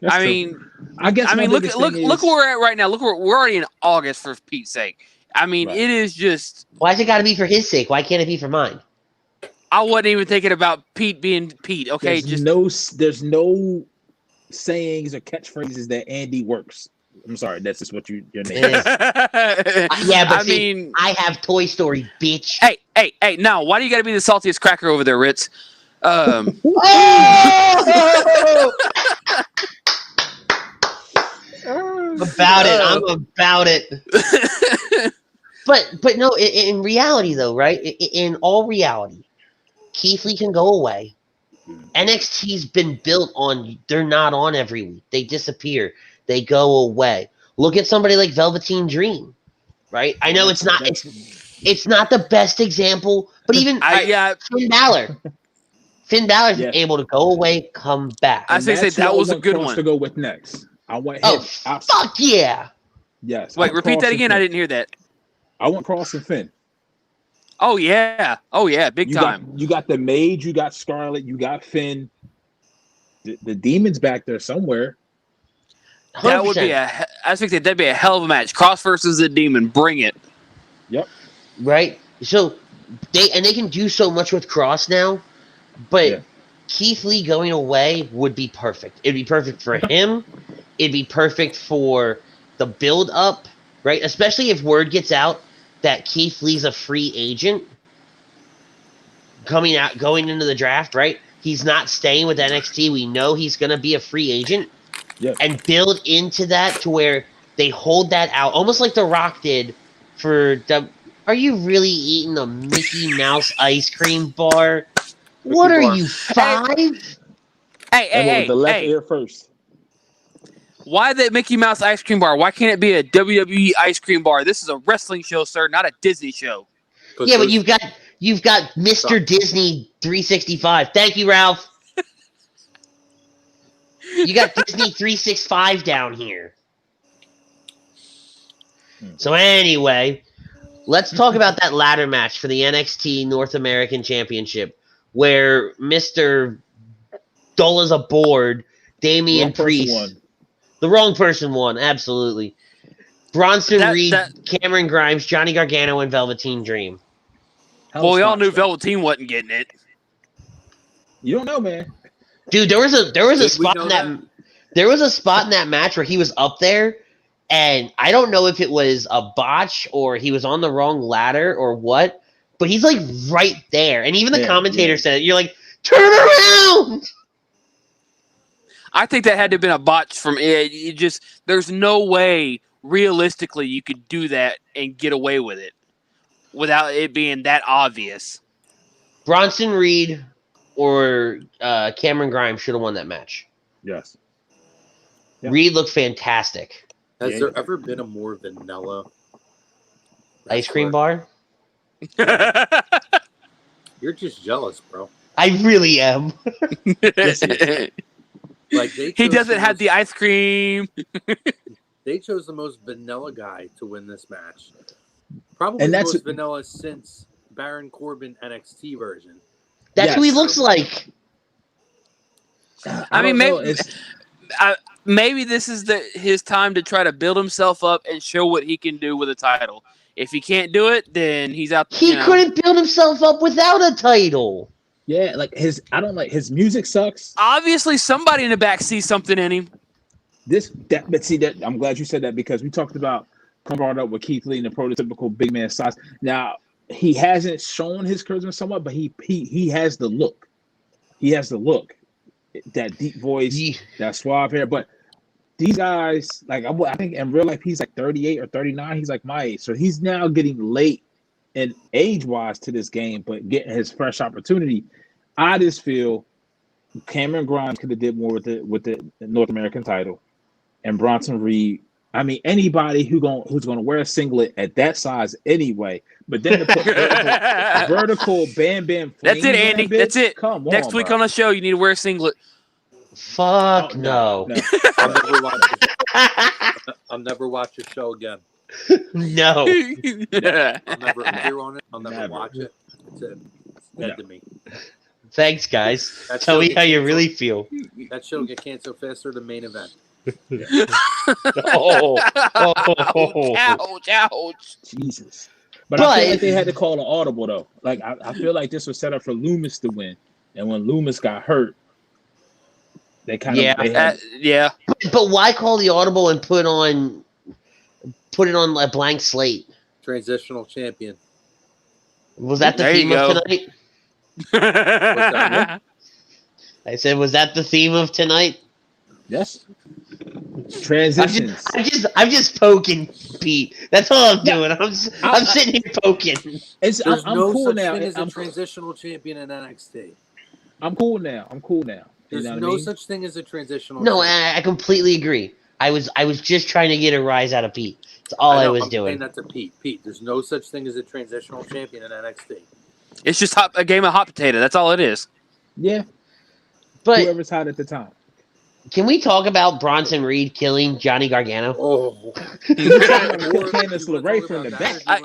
That's true. Look where we're at right now. Look, we're already in August, for Pete's sake. I mean, Right. It is just. Why's it got to be for his sake? Why can't it be for mine? I wasn't even thinking about Pete being Pete. Okay, there's no sayings or catchphrases that Andy works. I'm sorry, that's just what your name is. Yeah, but I have Toy Story, bitch. Hey! No, why do you got to be the saltiest cracker over there, Ritz? Oh! I'm about it. But no, in reality though, right? In all reality, Keith Lee can go away. NXT's been built on, they're not on every week. They disappear. They go away. Look at somebody like Velveteen Dream, right? I know it's not the best example, but even Finn Balor. Finn Balor's able to go away, come back. I say that was a good one to go with next. I want him. Oh, fuck yeah! Yes. Wait, repeat that again. I didn't hear that. I want Cross and Finn. Oh yeah, big time. You got the Mage, you got Scarlet, you got Finn. The Demon's back there somewhere. 100%. That would be that'd be a hell of a match. Cross versus the Demon. Bring it. Yep. Right. So they can do so much with Cross now, but Keith Lee going away would be perfect. It'd be perfect for him. It'd be perfect for the build up, right? Especially if word gets out that Keith Lee's a free agent going into the draft, right? He's not staying with NXT. We know he's going to be a free agent. Yep. And build into that to where they hold that out, almost like The Rock did for Are you really eating a Mickey Mouse ice cream bar? What are you, 5? Hey, the left ear first. Why the Mickey Mouse ice cream bar? Why can't it be a WWE ice cream bar? This is a wrestling show, sir, not a Disney show. Yeah, but you've got Mr. Disney 365. Thank you, Ralph. You got Disney 365 down here. So anyway, let's talk about that ladder match for the NXT North American Championship, where Mr. Dola's aboard, Damian Priest. The wrong person won, absolutely. Bronson Reed, Cameron Grimes, Johnny Gargano, and Velveteen Dream. Well, we all knew Velveteen wasn't getting it. You don't know, man. Dude, there was a spot in that match where he was up there, and I don't know if it was a botch or he was on the wrong ladder or what, but he's like right there, and even the commentator said, "You're like, turn around." I think that had to have been a botch from it. There's no way realistically you could do that and get away with it without it being that obvious. Bronson Reed or Cameron Grimes should have won that match. Yes. Yep. Reed looked fantastic. Has there ever been a more vanilla ice cream bar? You're just jealous, bro. I really am. Like he doesn't have the ice cream. They chose the most vanilla guy to win this match. Probably the most vanilla since Baron Corbin NXT version. That's who he looks like. I mean, maybe maybe this is his time to try to build himself up and show what he can do with a title. If he can't do it, then he's out. He couldn't build himself up without a title. Yeah, like I don't like his music sucks. Obviously, somebody in the back sees something in him. But see that I'm glad you said that because we talked about brought up with Keith Lee and the prototypical big man size. Now he hasn't shown his charisma somewhat, but he has the look. He has the look, that deep voice, that suave hair. But these guys, like I think in real life, he's like 38 or 39. He's like my age, so he's now getting late in age-wise to this game, but getting his fresh opportunity. I just feel Cameron Grimes could have did more with the North American title, and Bronson Reed. I mean, anybody who's going to wear a singlet at that size anyway. But then to put vertical Bam Bam. That's it, Andy. That's it. Come on, next week on the show, you need to wear a singlet. Fuck no. I'll never watch your show again. No. I'll never appear on it. I'll never watch it. It's dead to me. Thanks, guys. Tell me how you really feel. That show get canceled faster than main event. Ouch. Jesus. But I feel like they had to call an audible though. Like I feel like this was set up for Loomis to win, and when Loomis got hurt, they kind of But why call the audible and put it on a blank slate? Transitional champion. Was that the theme of tonight? I said, was that the theme of tonight? Yes. Transitions. I'm just poking Pete. That's all I'm doing. I'm sitting here poking. There's I'm no cool such now. thing as a transitional champion in NXT. I'm cool now. There's no such thing as a transitional. No, champion. I completely agree. I was just trying to get a rise out of Pete. That's all I was doing. Saying that to Pete. Pete, there's no such thing as a transitional champion in NXT. It's just a game of hot potato. That's all it is. Yeah. But whoever's hot at the time. Can we talk about Bronson Reed killing Johnny Gargano? Oh, Candice LeRae from the back. I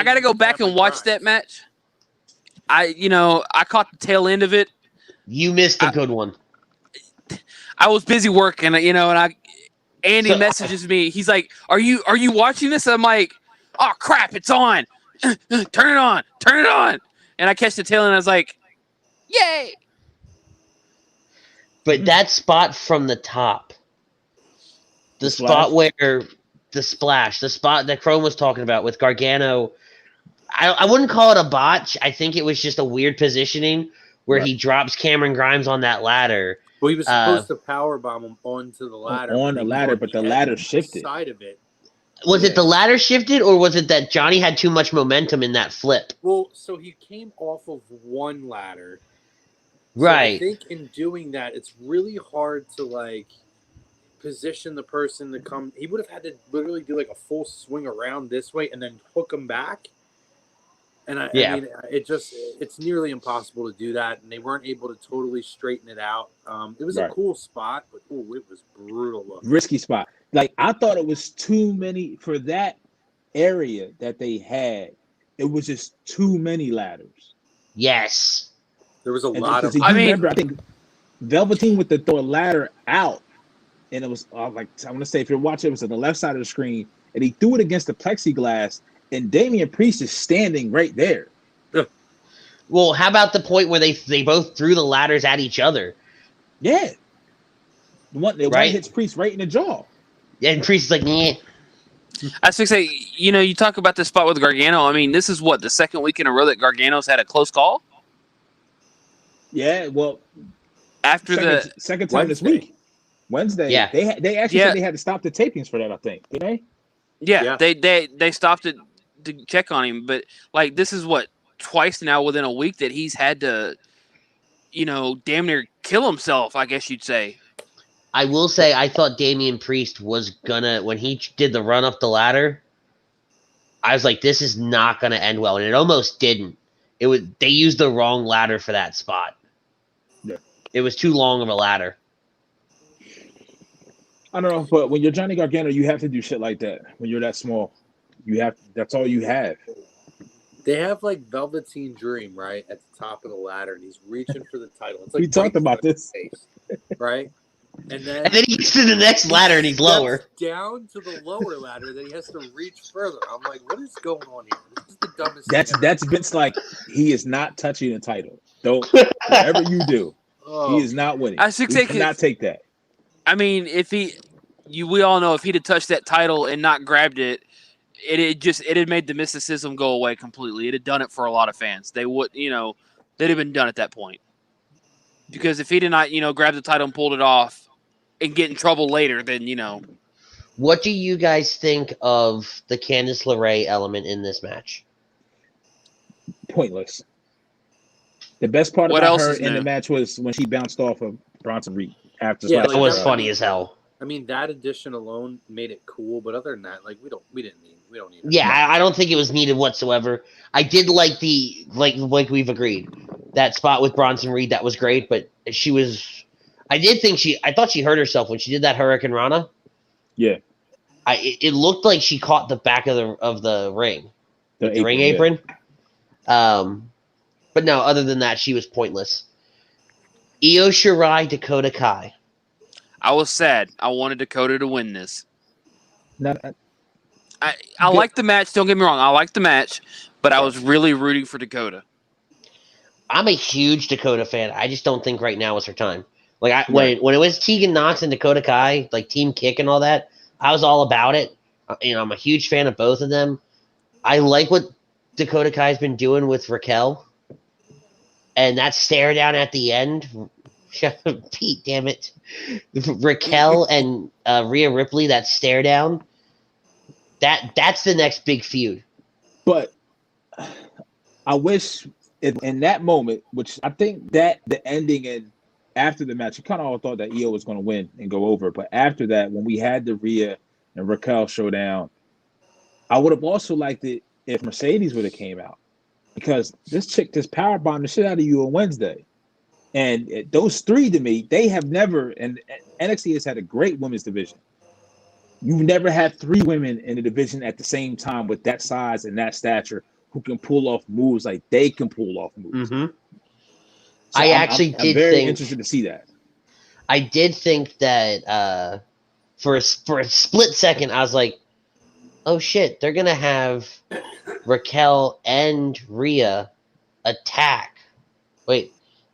got to go back and watch that match. I caught the tail end of it. You missed a good one. I was busy working, and Andy messages me. He's like, "Are you watching this?" I'm like, "Oh crap, it's on! Turn it on!" And I catch the tail end. And I was like, "Yay!" But that spot from the top, the spot where the splash, the spot that Chrome was talking about with Gargano, I wouldn't call it a botch. I think it was just a weird positioning where he drops Cameron Grimes on that ladder. Well, he was supposed to powerbomb him onto the ladder. On the ladder, but the ladder shifted. Side of it. Was it the ladder shifted, or was it that Johnny had too much momentum in that flip? Well, so he came off of one ladder. Right. So I think in doing that, it's really hard to position the person to come. He would have had to literally do a full swing around this way and then hook him back. And I mean, it's nearly impossible to do that. And they weren't able to totally straighten it out. It was a cool spot, but it was brutal looking. Risky spot. I thought it was too many for that area that they had. It was just too many ladders. Yes. There was a lot of. I think Velveteen would throw a ladder out, and it was I want to say if you're watching, it was on the left side of the screen, and he threw it against the plexiglass, and Damian Priest is standing right there. Well, how about the point where they both threw the ladders at each other? Yeah, one hits Priest right in the jaw. Yeah, and Priest is like, "Nah." I was going to say, you talk about this spot with Gargano. I mean, this is the second week in a row that Gargano's had a close call. Yeah, well, after the second time this week, Wednesday. Yeah, they actually said they had to stop the tapings for that. I think, did they? Yeah, they stopped it to check on him. But this is twice now within a week that he's had to, damn near kill himself. I guess you'd say. I will say, I thought Damian Priest was gonna when he did the run up the ladder. I was like, this is not gonna end well, and it almost didn't. They used the wrong ladder for that spot. Yeah. It was too long of a ladder. I don't know, but when you're Johnny Gargano, you have to do shit like that. When you're that small, that's all you have. They have Velveteen Dream right at the top of the ladder, and he's reaching for the title. It's we talked about this, face, right? And then he gets to the next ladder and he's steps lower. down to the lower ladder, then he has to reach further. I'm like, what is going on here? This is the dumbest thing ever. That's Vince like, he is not touching the title. Don't, whatever you do, he is not winning. I should He cannot take that. I mean, we all know if he'd have touched that title and not grabbed it, it had made the mysticism go away completely. It had done it for a lot of fans. They would, they'd have been done at that point. Because if he did not, grab the title and pulled it off and get in trouble later, then, What do you guys think of the Candice LeRae element in this match? Pointless. The best part What about else her is in new? the match was when she bounced off of Bronson Reed after. Yeah, That like, was that- funny as hell. I mean, that addition alone made it cool, but other than that, like we don't need it. Yeah, I don't think it was needed whatsoever. I did like like we've agreed, that spot with Bronson Reed, that was great, but I thought she hurt herself when she did that Hurricane Rana. Yeah. It looked like she caught the back of the ring, the ring yeah. apron. But no, other than that, she was pointless. Io Shirai, Dakota Kai. I was sad. I wanted Dakota to win this. Not, I like the match. Don't get me wrong. I like the match, but I was really rooting for Dakota. I'm a huge Dakota fan. I just don't think right now is her time. Like when it was Tegan Nox and Dakota Kai, like Team Kick and all that, I was all about it. I'm a huge fan of both of them. I like what Dakota Kai's been doing with Raquel, and that stare down at the end. Pete, damn it, Raquel and Rhea Ripley, that stare down. That's the next big feud. But I wish in that moment, which I think that the ending and after the match, you kind of all thought that Io was going to win and go over. But after that, when we had the Rhea and Raquel showdown, I would have also liked it if Mercedes would have came out, because this chick just powerbombed the shit out of you on Wednesday. And those three, to me, they have never, and NXT has had a great women's division. You've never had three women in the division at the same time with that size and that stature who can pull off moves like they can pull off moves. Mm-hmm. So I'm very interested to see that. I did think that for a split second, I was like, oh shit, they're going to have Raquel and Rhea attack. Wait,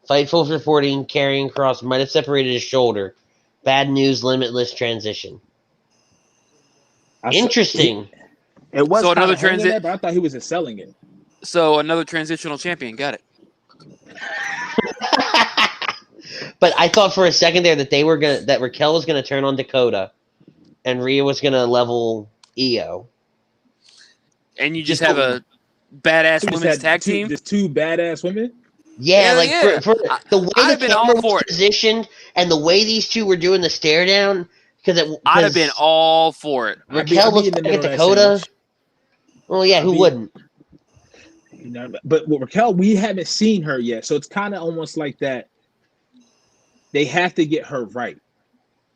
Fightful for 14, carrying cross, might have separated his shoulder. Bad news, limitless transition. Interesting. It was So another but I thought he was selling it. So another transitional champion. Got it. But I thought for a second there that that Raquel was gonna turn on Dakota, and Rhea was gonna level Io. And you just have a badass women's tag team. Just two badass women. Yeah, Yeah, for the way I'd have the been all camera for was it. positioned and the way these two were doing the stare down, I'd have been all for it. Raquel looks like a Dakota. Well, yeah, who wouldn't? But with Raquel, we haven't seen her yet, so it's kind of almost like that. They have to get her right.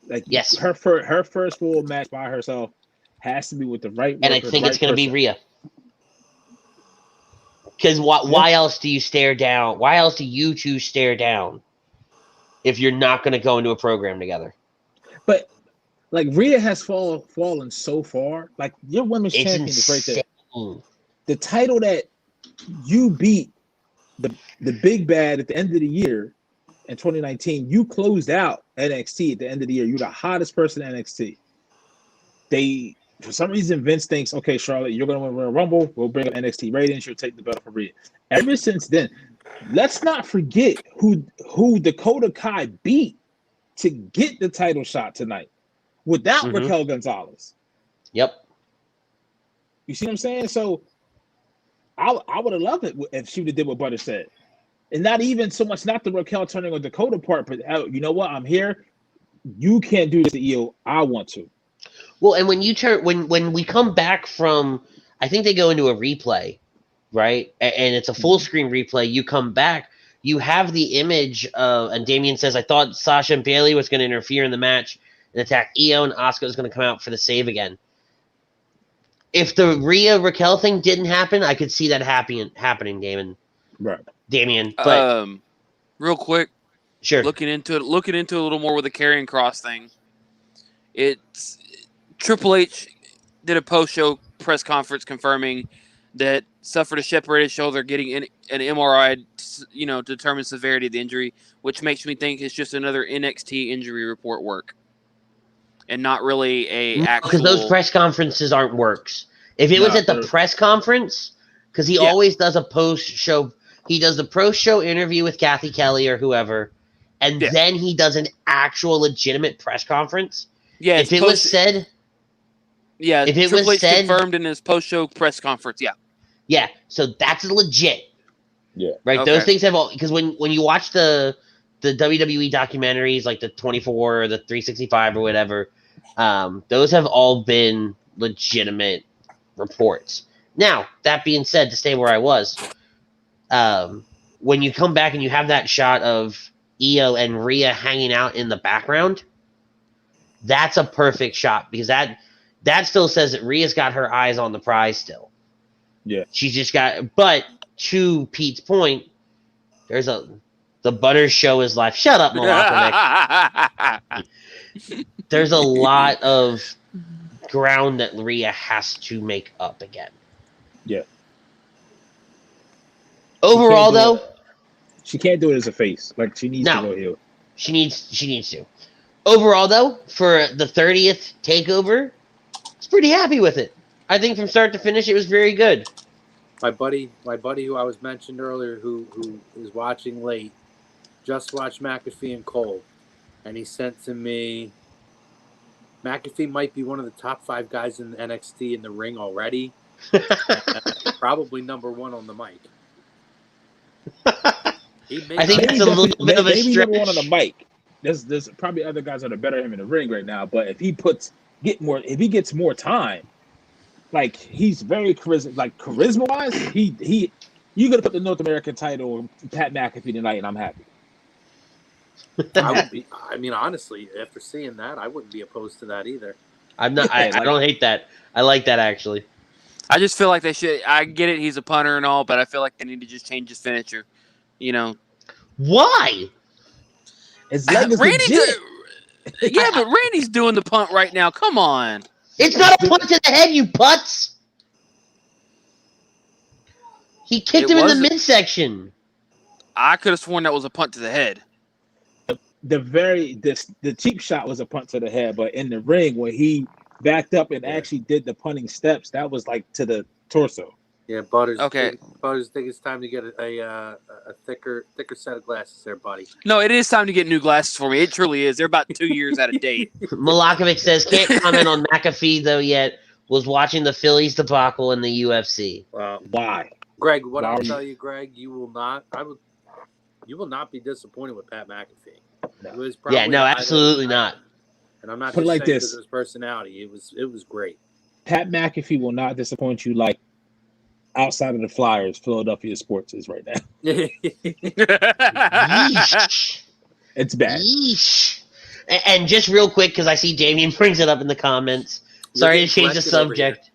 Like, yes, her first full match by herself has to be with the right. And I think it's going to be Rhea. Because why else do you stare down? Why else do you two stare down if you're not going to go into a program together? But like Rhea has fallen so far. Like your women's champion is right there. The title that you beat the big bad at the end of the year in 2019, you closed out NXT at the end of the year. You're the hottest person in NXT. For some reason, Vince thinks, okay, Charlotte, you're going to win Royal Rumble. We'll bring up NXT ratings. You'll take the belt from Rhea. Ever since then, let's not forget who Dakota Kai beat to get the title shot tonight without Raquel Gonzalez. Yep. You see what I'm saying? So I would have loved it if she would have did what Butter said. And not even so much, not the Raquel turning on Dakota part, but you know what? I'm here. You can't do this to Io. I want to. Well, and when we come back from, I think they go into a replay, right? And it's a full screen replay. You come back, you have the image of, and Damian says, I thought Sasha and Bayley was going to interfere in the match and attack Io, and Auska was going to come out for the save again. If the Rhea Raquel thing didn't happen, I could see that happening, Damien. Right. Damian. But real quick, Sure. looking into it a little more with the Karrion Kross thing. It's Triple H did a post-show press conference confirming that suffered a separated shoulder, getting an MRI, to determine severity of the injury, which makes me think it's just another NXT injury report work, and not really a actual. Because those press conferences aren't works. If it was at the press conference, because he always does a post-show, he does the post-show interview with Kathy Kelly or whoever, and then he does an actual legitimate press conference. Yeah, if it was said. Yeah, if it Triple was H said, confirmed in his post-show press conference. Yeah. Yeah, so that's legit. Yeah. Right. Okay. Those things have all, because when you watch the WWE documentaries, like the 24 or the 365 or whatever, those have all been legitimate reports. Now, that being said, to stay where I was, when you come back and you have that shot of Io and Rhea hanging out in the background, that's a perfect shot, because that still says that Rhea's got her eyes on the prize still. Yeah. She's just got, but to Pete's point, the Butter Show is live. Shut up, Malaka. There's a lot of ground that Rhea has to make up again. Yeah. Overall, though, she can't do it as a face. Like, she needs to go heel. She needs to. Overall, though, for the 30th TakeOver, I was pretty happy with it. I think from start to finish, it was very good. My buddy who I was mentioned earlier, who is watching late, just watched McAfee and Cole, and he sent to me, McAfee might be one of the top 5 guys in NXT in the ring already. Probably number 1 on the mic. I think it's a little bit of a stretch. Maybe number 1 on the mic. There's probably other guys that are better than him in the ring right now, but if he gets more time, like, he's very charisma wise, you're gonna put the North American title on Pat McAfee tonight, and I'm happy. I mean, honestly, after seeing that, I wouldn't be opposed to that either. I'm not. I don't hate that. I like that, actually. I just feel like they should. I get it, he's a punter and all, but I feel like they need to just change his finisher. Why? His leg is legit. Yeah, but Randy's doing the punt right now. Come on. It's not a punt to the head, you putz. He kicked him in the midsection. I could have sworn that was a punt to the head. The cheap shot was a punt to the head, but in the ring when he backed up and actually did the punting steps, that was like to the torso. Yeah, Butters. Okay. Butters, think it's time to get a thicker set of glasses there, buddy. No, it is time to get new glasses for me. It truly is. They're about 2 years out of date. Malakovic says, can't comment on McAfee, though, yet. Was watching the Phillies debacle in the UFC. Why? Greg, what I'll tell you, Greg, you will not be disappointed with Pat McAfee. No. Absolutely not. And I'm not put it like saying this. his personality. It was great. Pat McAfee will not disappoint you like outside of the Flyers, Philadelphia sports is right now. It's bad. Yeesh. And just real quick, because I see Damien brings it up in the comments. Sorry to change the subject.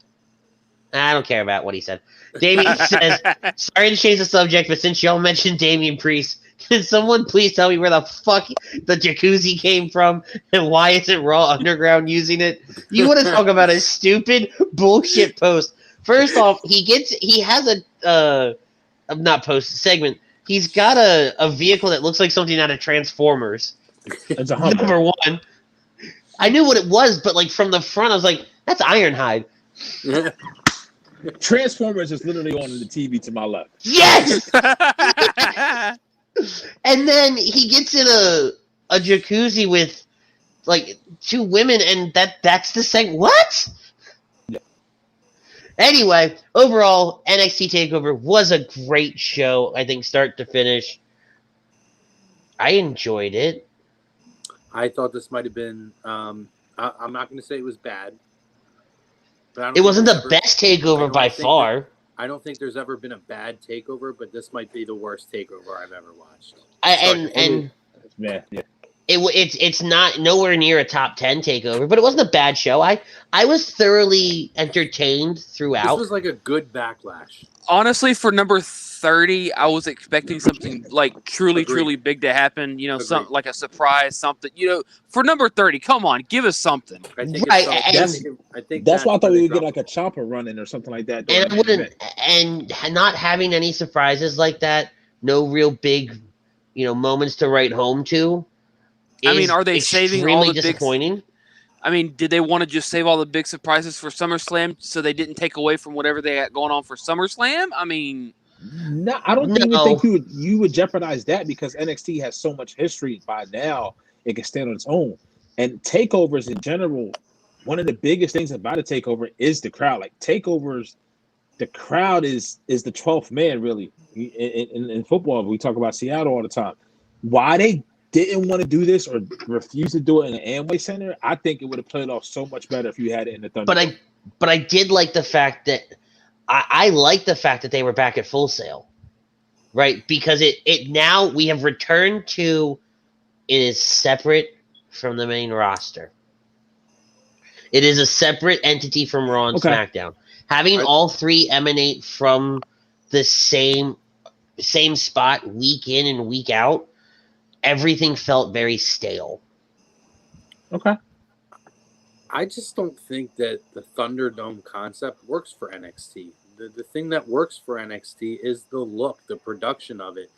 I don't care about what he said. Damien says, sorry to change the subject, but since y'all mentioned Damien Priest, can someone please tell me where the fuck the jacuzzi came from and why isn't Raw Underground using it? You want to talk about a stupid bullshit post. First off, he has a not post segment. He's got a vehicle that looks like something out of Transformers. It's a Hummer. Number one. I knew what it was, but like from the front, I was like, that's Ironhide. Transformers is literally on the TV to my left. Yes! And then he gets in a jacuzzi with like 2 women, and that's the same. What? Yeah. Anyway, overall, NXT TakeOver was a great show. I think start to finish. I enjoyed it. I thought this might have been. I'm not going to say it was bad. But It wasn't the best TakeOver by far. I don't think there's ever been a bad TakeOver, but this might be the worst TakeOver I've ever watched. Yeah. It's not nowhere near a top 10 takeover, but it wasn't a bad show. I was thoroughly entertained This throughout. was like a good backlash. Honestly, for number 30, I was expecting something like truly, Agreed. truly big to happen. You know, Agreed. something like a surprise, something. You know, for number 30, come on, give us something. I think Right, I think That's why I thought where we they would get dropped like a chopper running or something like that. And I during the wouldn't, event. and not having any surprises like that, no real big, moments to write home to. I mean, is are they saving all extremely the big? disappointing? I mean, did they want to just save all the big surprises for SummerSlam so they didn't take away from whatever they got going on for SummerSlam? I mean, No, I don't even No. think you would jeopardize that because NXT has so much history by now it can stand on its own. And takeovers in general, one of the biggest things about a takeover is the crowd. Like takeovers, the crowd is the 12th man really. In football, we talk about Seattle all the time. Why they didn't want to do this or refuse to do it in the Amway Center, I think it would have played off so much better if you had it in the Thunderdome. But I did like the fact that I like the fact that they were back at Full Sail, right? Because it now we have returned to it is separate from the main roster. It is a separate entity from Raw and Okay. SmackDown. Having all three emanate from the same spot week in and week out, everything felt very stale. Okay. I just don't think that the Thunderdome concept works for NXT. The thing that works for NXT is the look, the production of it,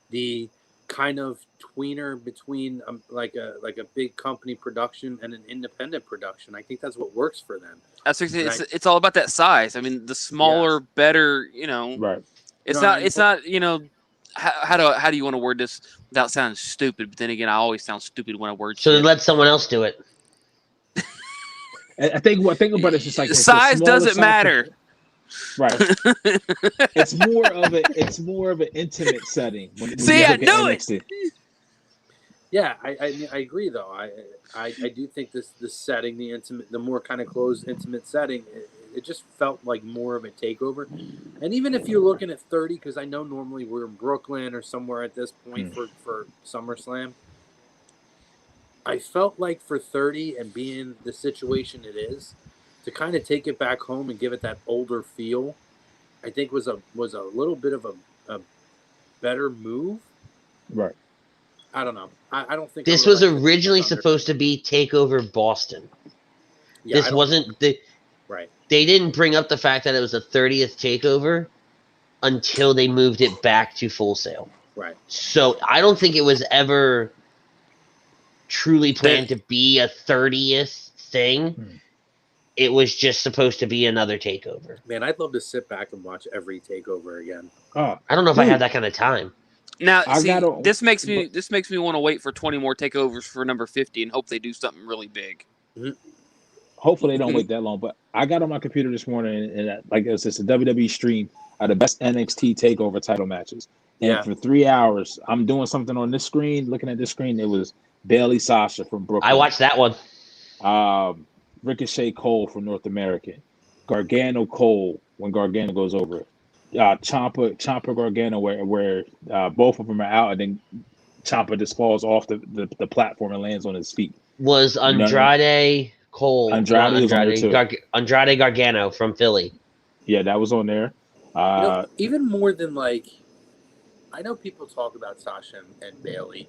the kind of tweener between like a big company production and an independent production. I think that's what works for them. it's all about that size. I mean, the smaller, better. You know, Right. It's No, not. I mean, It's not. You know, how do you want to word this without sounding stupid? But then again, I always sound stupid when I word So shit. let someone else do it. I think about it's just like it's size the smaller doesn't side matter. Right. It's more of an intimate setting when See, you I look at knew it. NXT. Yeah, I agree though. I do think this setting, the more kind of closed, intimate setting, it just felt like more of a takeover. And even if you're looking at 30, because I know normally we're in Brooklyn or somewhere at this point for SummerSlam, I felt like for 30 and being the situation it is, to kind of take it back home and give it that older feel, I think was a little bit of a better move. Right. I don't know. I don't think This I was would've liked originally the Thunder. supposed to be TakeOver Boston. Yeah, This wasn't the. right. They didn't bring up the fact that it was a 30th takeover until they moved it back to Full Sail. Right. So I don't think it was ever truly planned to be a 30th thing. It was just supposed to be another takeover. Man, I'd love to sit back and watch every takeover again. Oh, I don't know if I have that kind of time. Now, I see, gotta- this makes me want to wait for 20 more takeovers for number 50 and hope they do something really big. hopefully they don't wait that long. But I got on my computer this morning and like it's just a WWE stream of the best NXT takeover title matches. And Yeah. for 3 hours, I'm doing something on this screen, looking at this screen. It was Bailey Sasha from Brooklyn. I watched that one. Ricochet Cole from North American. Gargano Cole when Gargano goes over. Ciampa Gargano where both of them are out and then Ciampa just falls off the platform and lands on his feet. Was Andrade Cole. Andrade was on there too. Andrade Gargano from Philly. Yeah, that was on there. Even more than like, I know people talk about Sasha and Bailey.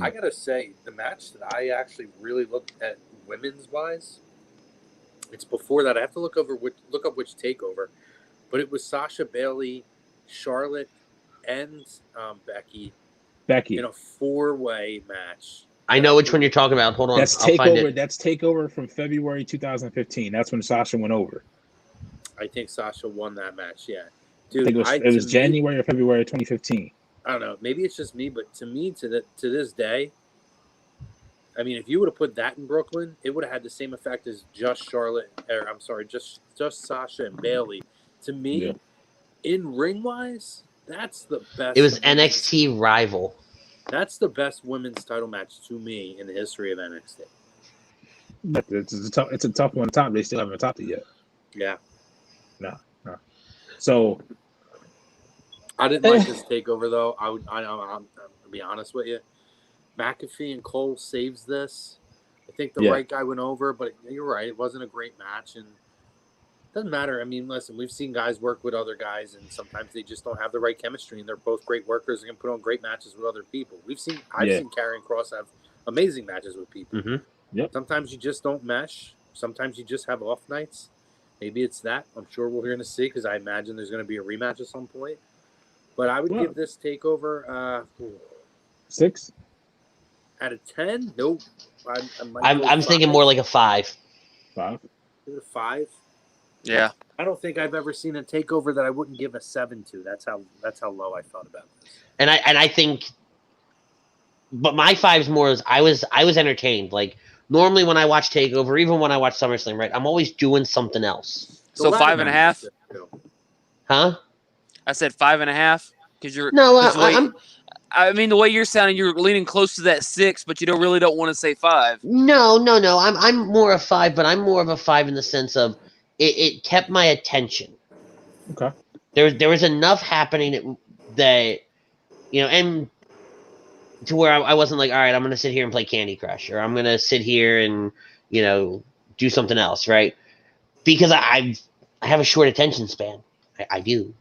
I gotta say, the match that I actually really looked at women's wise, it's before that. I have to look up which takeover, but it was Sasha, Bailey, Charlotte, and Becky in a 4-way match. I know which one you're talking about. Hold on, That's I'll find takeover. it. That's takeover from February 2015. That's when Sasha went over. I think Sasha won that match. Yeah, I dude. think it was January or February 2015. I don't know. Maybe it's just me, but to me, to this day, I mean, if you would have put that in Brooklyn, it would have had the same effect as just Sasha and Bailey. To me, in ring wise, that's the best. It was NXT Rival. That's the best women's title match to me in the history of NXT. But it's a tough one to top. They still haven't topped it yet. Yeah. No. So I didn't like this takeover though. I'll be honest with you. McAfee and Cole saves this. I think the right guy went over, but you're right. It wasn't a great match, and it doesn't matter. I mean, listen, we've seen guys work with other guys, and sometimes they just don't have the right chemistry, and they're both great workers and can put on great matches with other people. I've seen Karrion Kross have amazing matches with people. Mm-hmm. Yep. Sometimes you just don't mesh. Sometimes you just have off nights. Maybe it's that. I'm sure we're going to see because I imagine there's going to be a rematch at some point. But I would give this TakeOver 6 out of 10. Nope. I'm thinking more like a 5. 5. Give it a 5. Yeah. I don't think I've ever seen a TakeOver that I wouldn't give a 7 to. That's how low I felt about this. And I think, but my 5's more as I was entertained. Like normally when I watch TakeOver, even when I watch SummerSlam, right, I'm always doing something else. So 5.5. Huh? I said 5.5 because you're I mean, the way you're sounding, you're leaning close to that 6, but you don't want to say 5. No. I'm more a 5, but I'm more of a 5 in the sense of it kept my attention. Okay. There was enough happening that and to where I wasn't like, all right, I'm going to sit here and play Candy Crush, or I'm going to sit here and do something else, right? Because I have a short attention span. I do.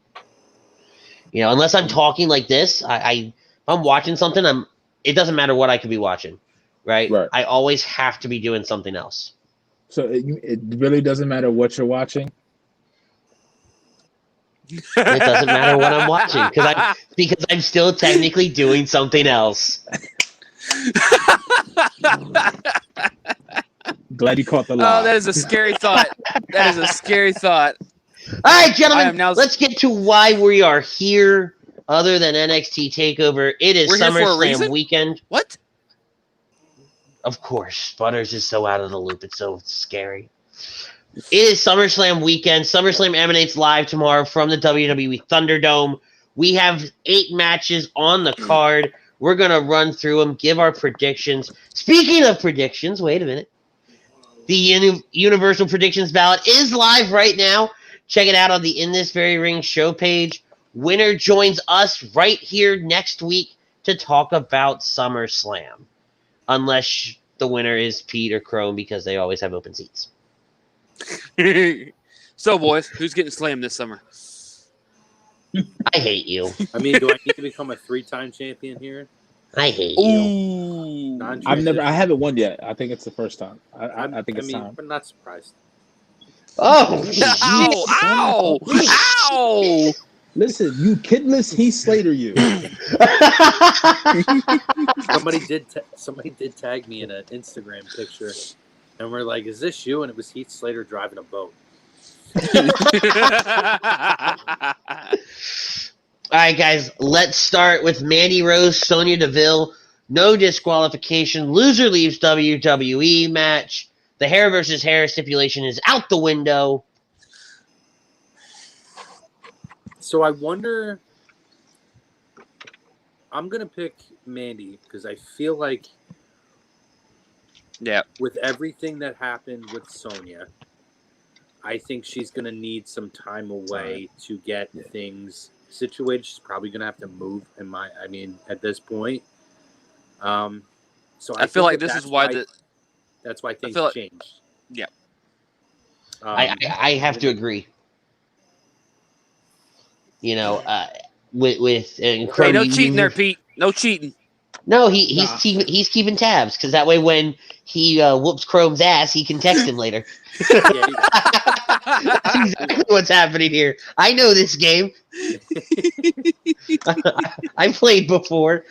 Unless I'm talking like this, if I'm watching something, it doesn't matter what I could be watching, right? I always have to be doing something else. So it really doesn't matter what you're watching? It doesn't matter what I'm watching because I'm still technically doing something else. Glad you caught the lie. Oh, that is a scary thought. That is a scary thought. All right, gentlemen, let's get to why we are here. Other than NXT TakeOver, it is SummerSlam weekend. What? Of course, Butters is so out of the loop. It's so scary. It is SummerSlam weekend. SummerSlam emanates live tomorrow from the WWE Thunderdome. We have 8 matches on the card. We're going to run through them, give our predictions. Speaking of predictions, wait a minute. The Universal Predictions Ballot is live right now. Check it out on the In This Very Ring show page. Winner joins us right here next week to talk about SummerSlam. Unless the winner is Pete or Chrome because they always have open seats. So, boys, who's getting slammed this summer? I hate you. I mean, do I need to become a 3-time champion here? I hate you. I haven't won yet. I think it's the first time. I think it's time. I'm not surprised. Oh, ow! Ow! Listen, you kidless Heath Slater, you. Somebody did tag me in an Instagram picture, and we're like, "Is this you?" And it was Heath Slater driving a boat. All right, guys, let's start with Mandy Rose, Sonya Deville. No disqualification. Loser leaves WWE match. The hair versus hair stipulation is out the window. So I wonder. I'm going to pick Mandy because I feel like with everything that happened with Sonya, I think she's going to need some time away to get things situated. She's probably going to have to move at this point. So I feel like this is why that's why things changed. Yeah. I have to agree. With hey, no cheating there, Pete. No cheating. No, he's keeping tabs because that way when he whoops Chrome's ass, he can text him later. That's exactly what's happening here. I know this game. I played before,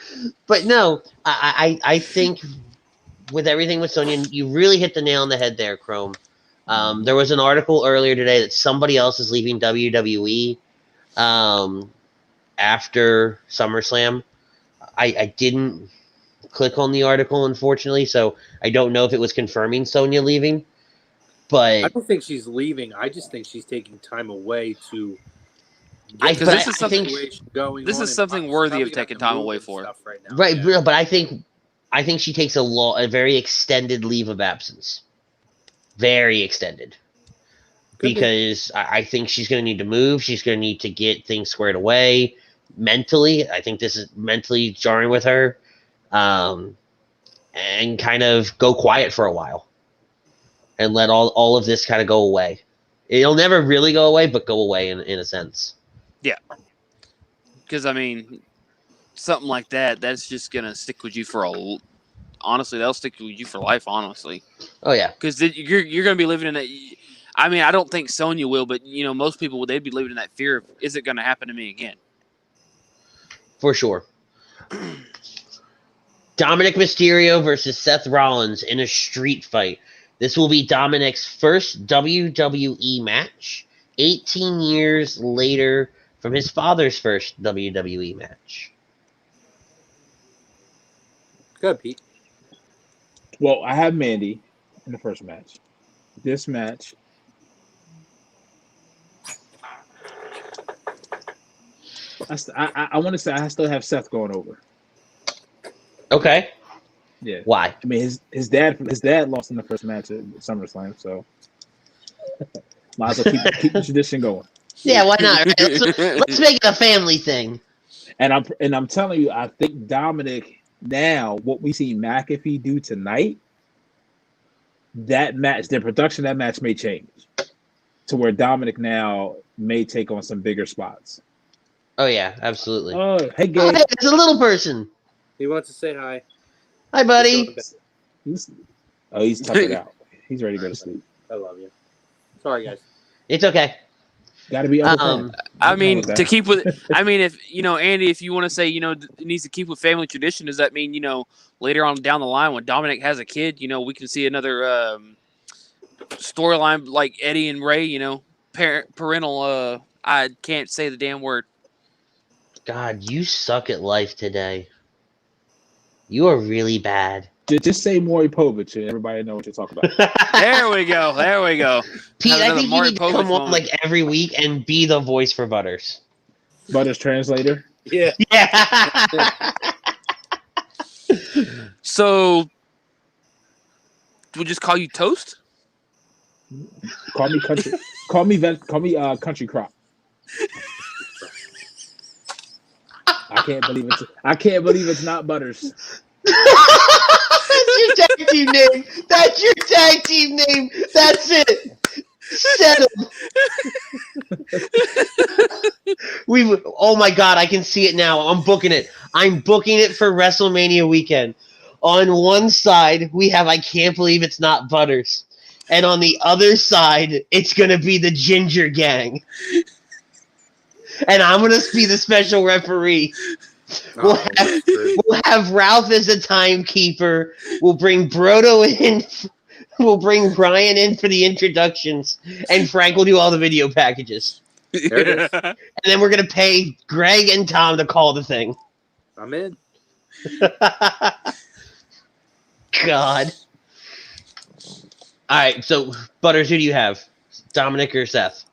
but no, I think with everything with Sonya, you really hit the nail on the head there, Chrome. There was an article earlier today that somebody else is leaving WWE after SummerSlam. I didn't click on the article, unfortunately, so I don't know if it was confirming Sonya leaving. But I don't think she's leaving. I just think she's taking time away to. This is something worthy of taking time away for. Right, yeah. But I think she takes a very extended leave of absence. Very extended. Because I think she's going to need to move. She's going to need to get things squared away mentally. I think this is mentally jarring with her. and kind of go quiet for a while and let all of this kind of go away. It'll never really go away, but go away in a sense. Yeah. Because, I mean, something like that's just going to stick with you honestly, that'll stick with you for life, honestly. Oh, yeah. Because you're going to be living in that. I mean, I don't think Sonya will, but, most people, they'd be living in that fear of, is it going to happen to me again? For sure. Dominic Mysterio versus Seth Rollins in a street fight. This will be Dominic's first WWE match 18 years later from his father's first WWE match. Good, Pete. Well, I have Mandy in the first match. This match, I want to say I still have Seth going over. Okay. Yeah. Why? I mean, his dad lost in the first match at SummerSlam, so might as well keep the tradition going. Yeah, why not? Right? Let's make it a family thing. And I'm telling you, I think Dominic now, what we see McAfee do tonight, that match, the production of that match may change to where Dominic now may take on some bigger spots. Oh yeah, absolutely. Oh, hey, Gabe. Oh, hey, it's a little person. He wants to say hi. Hi, buddy. He's tuckered out. He's ready to go to sleep. I love you. Sorry, guys. It's okay. Got to be I mean, to keep with, I mean, if Andy, if you want to say, it needs to keep with family tradition, does that mean, later on down the line when Dominic has a kid, we can see another storyline like Eddie and Ray, parental. I can't say the damn word. God, you suck at life today. You are really bad. Just say Maury Povich and everybody know what you're talking about. There we go. Pete, Have I another think you Maury need to Povich come on moment. like every week and be the voice for Butters. Butters translator. Yeah. Yeah. So, we'll just call you Toast? Call me country. Call me country crop. I can't believe it's not Butters. That's your tag team name. That's your tag team name. That's it. Settle. Oh my God, I can see it now. I'm booking it. I'm booking it for WrestleMania weekend. On one side, we have I can't believe it's not Butters. And on the other side, it's going to be the Ginger Gang. And I'm going to be the special referee. We'll have Ralph as a timekeeper. We'll bring Brodo in. We'll bring Brian in for the introductions. And Frank will do all the video packages. There it is. And then we're going to pay Greg and Tom to call the thing. I'm in. God. All right, so, Butters, who do you have? Dominic or Seth?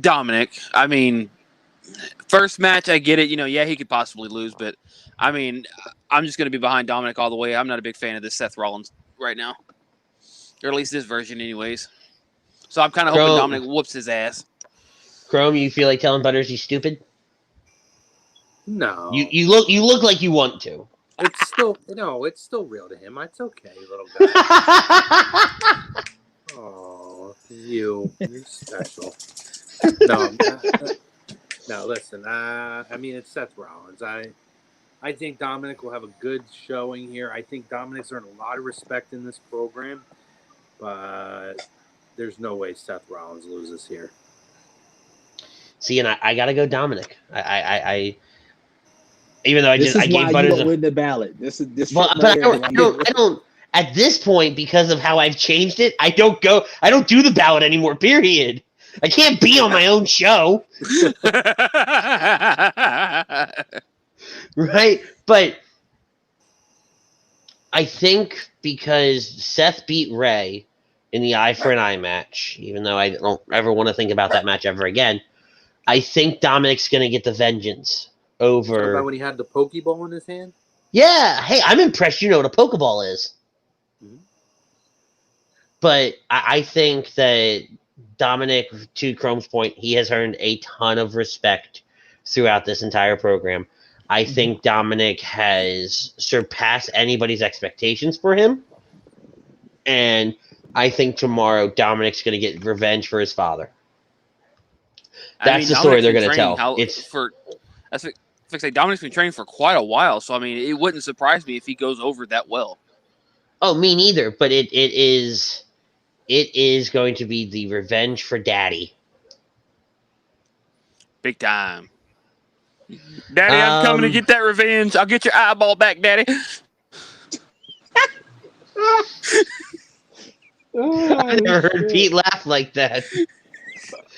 Dominic. I mean, first match, I get it. Yeah, he could possibly lose, but I mean, I'm just going to be behind Dominic all the way. I'm not a big fan of this Seth Rollins right now, or at least this version, anyways. So I'm kind of hoping Dominic whoops his ass. Chrome, you feel like telling Butters he's stupid? No. You look like you want to. It's still real to him. It's okay, little guy. Oh, you're special. No, listen. I mean, it's Seth Rollins. I think Dominic will have a good showing here. I think Dominic's earned a lot of respect in this program, but there's no way Seth Rollins loses here. See, and I gotta go Dominic. I even though I gave Butters you win the ballot. This. Well, but I don't. At this point, because of how I've changed it, I don't do the ballot anymore. Period. I can't be on my own show. Right? But I think because Seth beat Ray in the eye for an eye match, even though I don't ever want to think about that match ever again, I think Dominic's going to get the vengeance over. About when he had the Pokeball in his hand? Yeah. Hey, I'm impressed you know what a Pokeball is. Mm-hmm. But I think that Dominic, to Chrome's point, he has earned a ton of respect throughout this entire program. I think Dominic has surpassed anybody's expectations for him. And I think tomorrow Dominic's going to get revenge for his father. That's the story they're going to tell. Dominic's been training for quite a while, so I mean, it wouldn't surprise me if he goes over that well. Oh, me neither. But it is going to be the revenge for Daddy. Big time. Daddy, I'm coming to get that revenge. I'll get your eyeball back, Daddy. I never heard Pete laugh like that.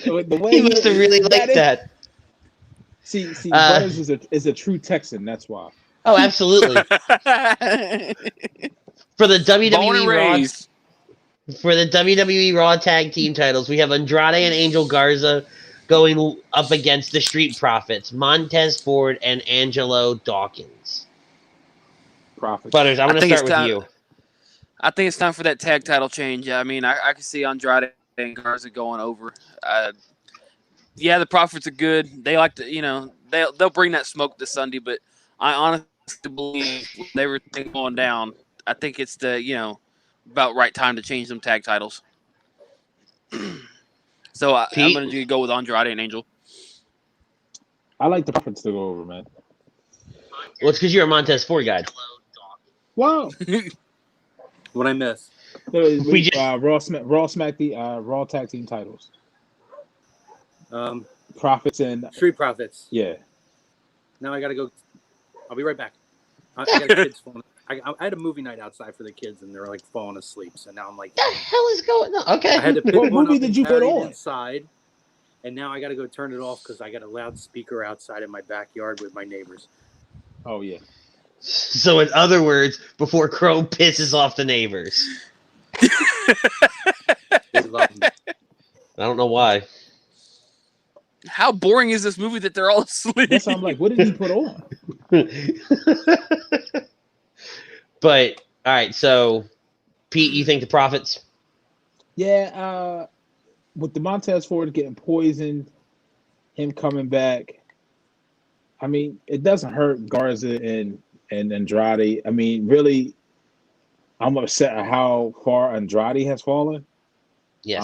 The way He must have really liked that. See, Burns is a true Texan. That's why. Oh, absolutely. For the WWE Raw Tag Team titles, we have Andrade and Angel Garza going up against the Street Profits, Montez Ford and Angelo Dawkins. Butters, I'm going to start with you. I think it's time for that tag title change. I mean, I can see Andrade and Garza going over. Yeah, the Profits are good. They like to, they'll bring that smoke this Sunday, but I honestly believe with everything going down, I think it's the, about right time to change them tag titles. So I'm going to go with Andrade and Angel. I like the Profits to go over, man. Well, it's because you're a Montez Ford guy. Wow. What I miss? Raw Tag Team titles. Profits and Street Profits. Yeah. Now I gotta go. I'll be right back. I got kids falling. I had a movie night outside for the kids, and they're like falling asleep. So now I'm like, "What the hell is going on?" Okay. I had to pick what one movie up did and you put carry it on? inside, and now I got to go turn it off because I got a loudspeaker outside in my backyard with my neighbors. Oh yeah. So in other words, before Crow pisses off the neighbors. They love me. I don't know why. How boring is this movie that they're all asleep? That's why I'm like, what did he put on? But all right, so Pete, you think the Profits? Yeah, with the Montez Ford getting poisoned, him coming back. I mean, it doesn't hurt Garza and Andrade. I mean, really, I'm upset at how far Andrade has fallen. Yes.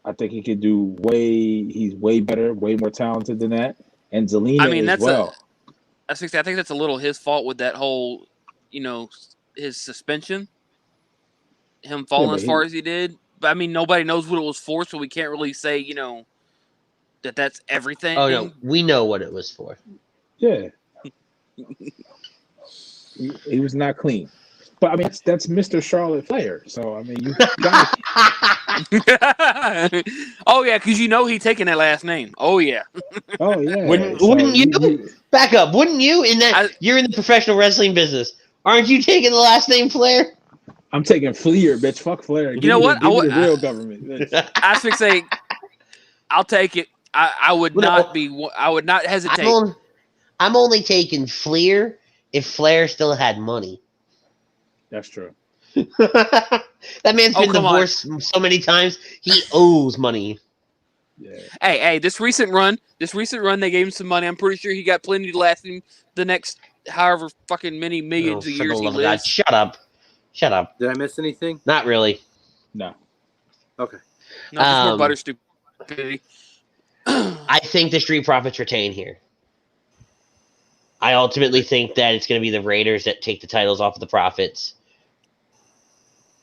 I think he could do he's way better, way more talented than that. And Zelina as well. I think that's a little his fault with that whole, his suspension. Him falling as far as he did. But I mean, nobody knows what it was for, so we can't really say, that's everything. Oh no, we know what it was for. Yeah. he was not clean. But I mean, that's Mr. Charlotte Flair. So I mean, you got. Oh yeah, because he taking that last name. Oh yeah. Oh yeah. Wouldn't you back up? Wouldn't you? You're in the professional wrestling business. Aren't you taking the last name Flair? I'm taking Flair, bitch. Fuck Flair. You know what? Give me the real government. Bitch. I was say, I'll take it. I would not hesitate. I'm only taking Flair if Flair still had money. That's true. That man's been divorced so many times. He owes money. Yeah. Hey, this recent run, they gave him some money. I'm pretty sure he got plenty to last him the next however fucking many millions of years he lives. Shut up. Did I miss anything? Not really. No. Okay. No, just more butter stupidity. I think the Street Profits retain here. I ultimately think that it's going to be the Raiders that take the titles off of the Profits.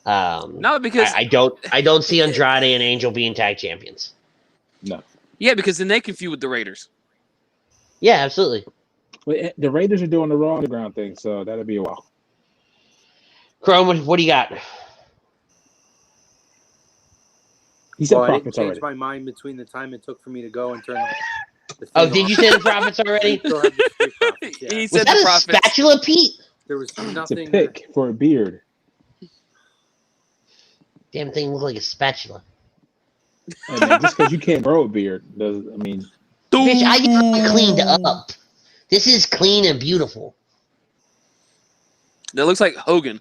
No, because I don't see Andrade and Angel being tag champions. No. Yeah, because then they can feud with the Raiders. Yeah, absolutely. Well, the Raiders are doing the Raw Underground thing, so that'll be a while. Chrome, what do you got? He said I didn't Profits change already. my mind between the time it took for me to go and turn the Oh, did you say the Profits already? Still have the Street Profits, yeah. He Was said that the a Profits. spatula, Pete? There was It's a nothing. pick for a beard. Damn thing looked like a spatula. Hey, man, just because you can't grow a beard doesn't. I mean, Bitch, I get mine cleaned up. This is clean and beautiful. That looks like Hogan.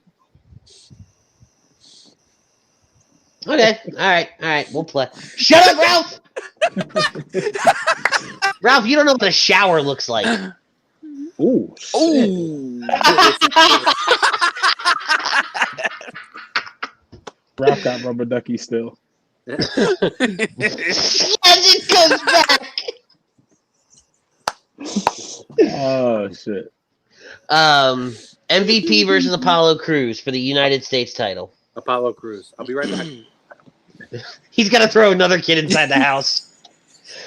Okay, all right, we'll play. Shut up, Ralph! Ralph, you don't know what a shower looks like. Ooh, shit. Ooh. Ralph got rubber ducky still. Yes, it comes back. Oh shit. MVP versus Apollo Crews for the United States title. Apollo Crews. I'll be right back. He's got to throw another kid inside the house.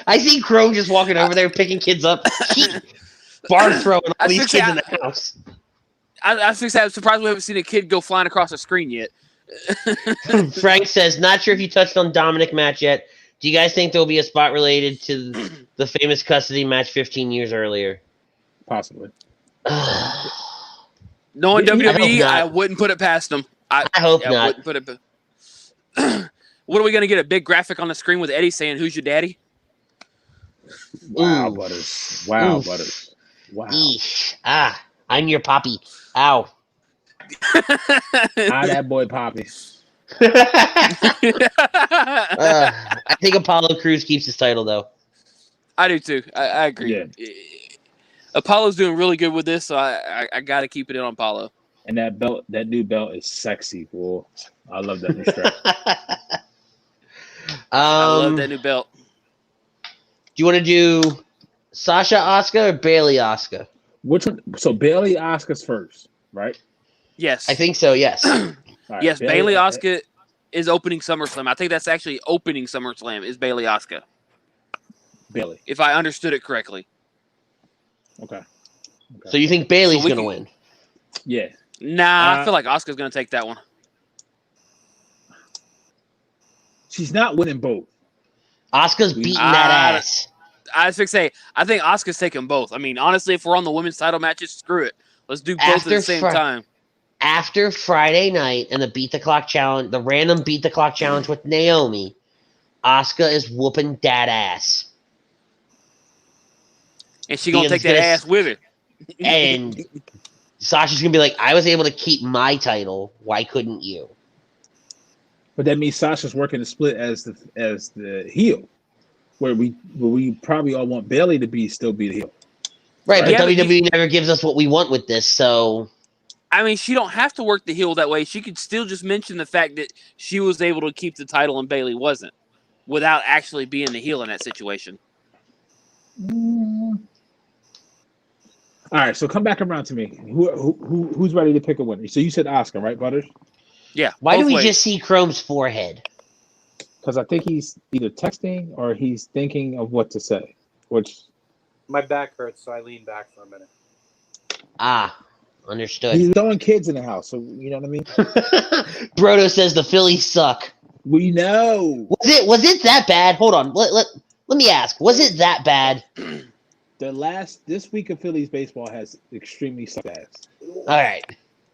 I see Crow just walking over there picking kids up. Bar throwing all these kids in the house. I'm surprised we haven't seen a kid go flying across the screen yet. Frank says, not sure if you touched on Dominic match yet. Do you guys think there'll be a spot related to the famous custody match 15 years earlier? Possibly. Knowing WWE, not. I wouldn't put it past them. I hope not. Wouldn't put it. What are we gonna get? A big graphic on the screen with Eddie saying, "Who's your daddy?" Wow, Ooh. Butters. Wow, Oof. Butters. Wow. Eesh. Ah, I'm your poppy. Ow. That boy Poppy. I think Apollo Crews keeps his title, though. I do too. I agree. Yeah. Apollo's doing really good with this, so I got to keep it in on Apollo. And that belt, that new belt is sexy, boy. I love that new strap. I love that new belt. Do you want to do Sasha Auska or Bailey Auska? Which one? So Bailey Auska's first, right? Yes. I think so, yes. All right, Yes, Bailey Auska is opening SummerSlam. I think that's actually opening SummerSlam is Bailey Auska, Bailey. if I understood it correctly. Okay. So you think Bailey's So we going to can- win? Yeah. Nah, I feel like Asuka's going to take that one. She's not winning both. Asuka's beating that ass. I was going to say, I think Asuka's taking both. I mean, honestly, if we're on the women's title matches, screw it. Let's do both at the same time. After Friday night and the Beat the Clock challenge, the random Beat the Clock challenge with Naomi, Asuka is whooping that ass. And she's going to take that ass with her. And Sasha's going to be like, I was able to keep my title. Why couldn't you? But that means Sasha's working the split as the heel, where we probably all want Bailey to still be the heel. Right, but Yeah, but WWE never gives us what we want with this, so... I mean, she don't have to work the heel that way. She could still just mention the fact that she was able to keep the title and Bailey wasn't, without actually being the heel in that situation. All right, so come back around to me. Who's ready to pick a winner? So you said Asuka, right, Butters? Yeah. Why do both we ways. just see Chrome's forehead? Because I think he's either texting or he's thinking of what to say. Which My back hurts, so I lean back for a minute. Ah, understood. he's throwing kids in the house, so you know what I mean. Brodo says the Phillies suck. We know Was it that bad? Hold on. Let me ask. Was it that bad? this week of Phillies baseball has extremely sucked ass. All right.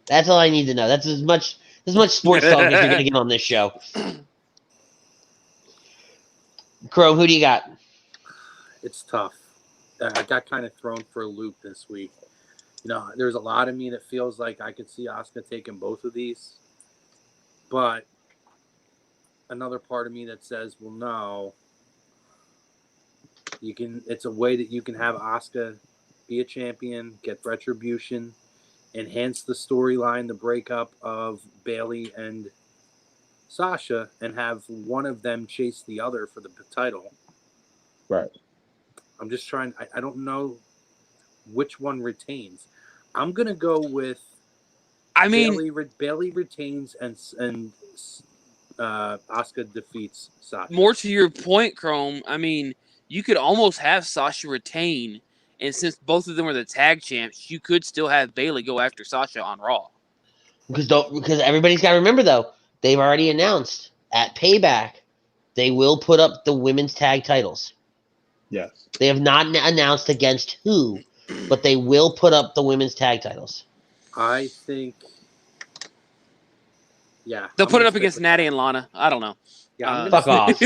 That's all I need to know. That's as much sports talk as you're going to get on this show. Chrome, who do you got? It's tough. I got kind of thrown for a loop this week. You know, there's a lot of me that feels like I could see Asuka taking both of these. But another part of me that says, well, no. It's a way that you can have Asuka be a champion, get retribution, enhance the storyline, the breakup of Bailey and Sasha, and have one of them chase the other for the title. Right. I'm just trying. I don't know which one retains. I'm gonna go with. Bailey retains and Asuka defeats Sasha. More to your point, Chrome, I mean, you could almost have Sasha retain, and since both of them are the tag champs, you could still have Bailey go after Sasha on Raw. Because everybody's got to remember, though, they've already announced at Payback they will put up the women's tag titles. Yes. They have not announced against who, but they will put up the women's tag titles. I think. Yeah. They'll put it up against Natty and Lana. I don't know. Yeah. Fuck off.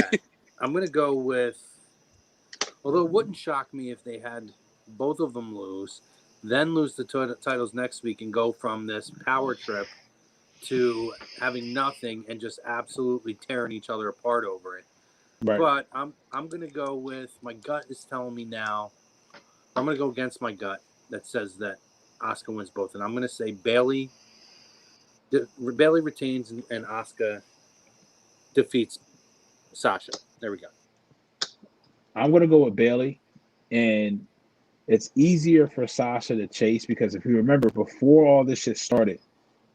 I'm gonna go with. Although it wouldn't shock me if they had both of them lose, then lose the titles next week and go from this power trip to having nothing and just absolutely tearing each other apart over it. Right. But I'm gonna go with my gut is telling me now. I'm gonna go against my gut. that says that Asuka wins both, and I'm going to say Bayley retains and Asuka defeats Sasha. There we go. I'm going to go with Bayley, and it's easier for Sasha to chase because if you remember, before all this shit started,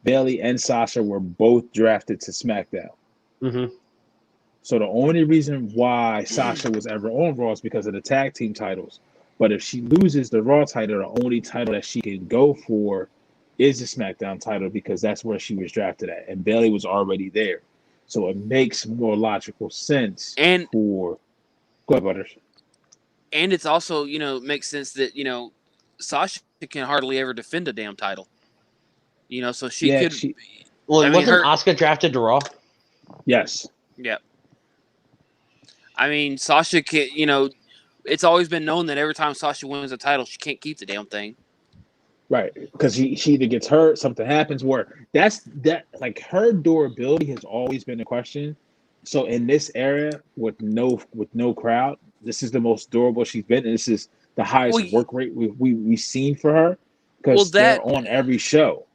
Bayley and Sasha were both drafted to SmackDown. Mm-hmm. So the only reason why Sasha was ever on Raw is because of the tag team titles. But if she loses the Raw title, the only title that she can go for is the SmackDown title because that's where she was drafted at. And Bayley was already there. So it makes more logical sense for... Go ahead, Butters. And it's also, makes sense that, Sasha can hardly ever defend a damn title. So she could... wasn't Auska drafted to Raw? Yes. Yeah. I mean, Sasha can, it's always been known that every time Sasha wins a title, she can't keep the damn thing. Right. Because she either gets hurt, something happens where like her durability has always been a question. So in this era with no crowd, this is the most durable she's been, and this is the highest work rate we've seen for her because they're on every show.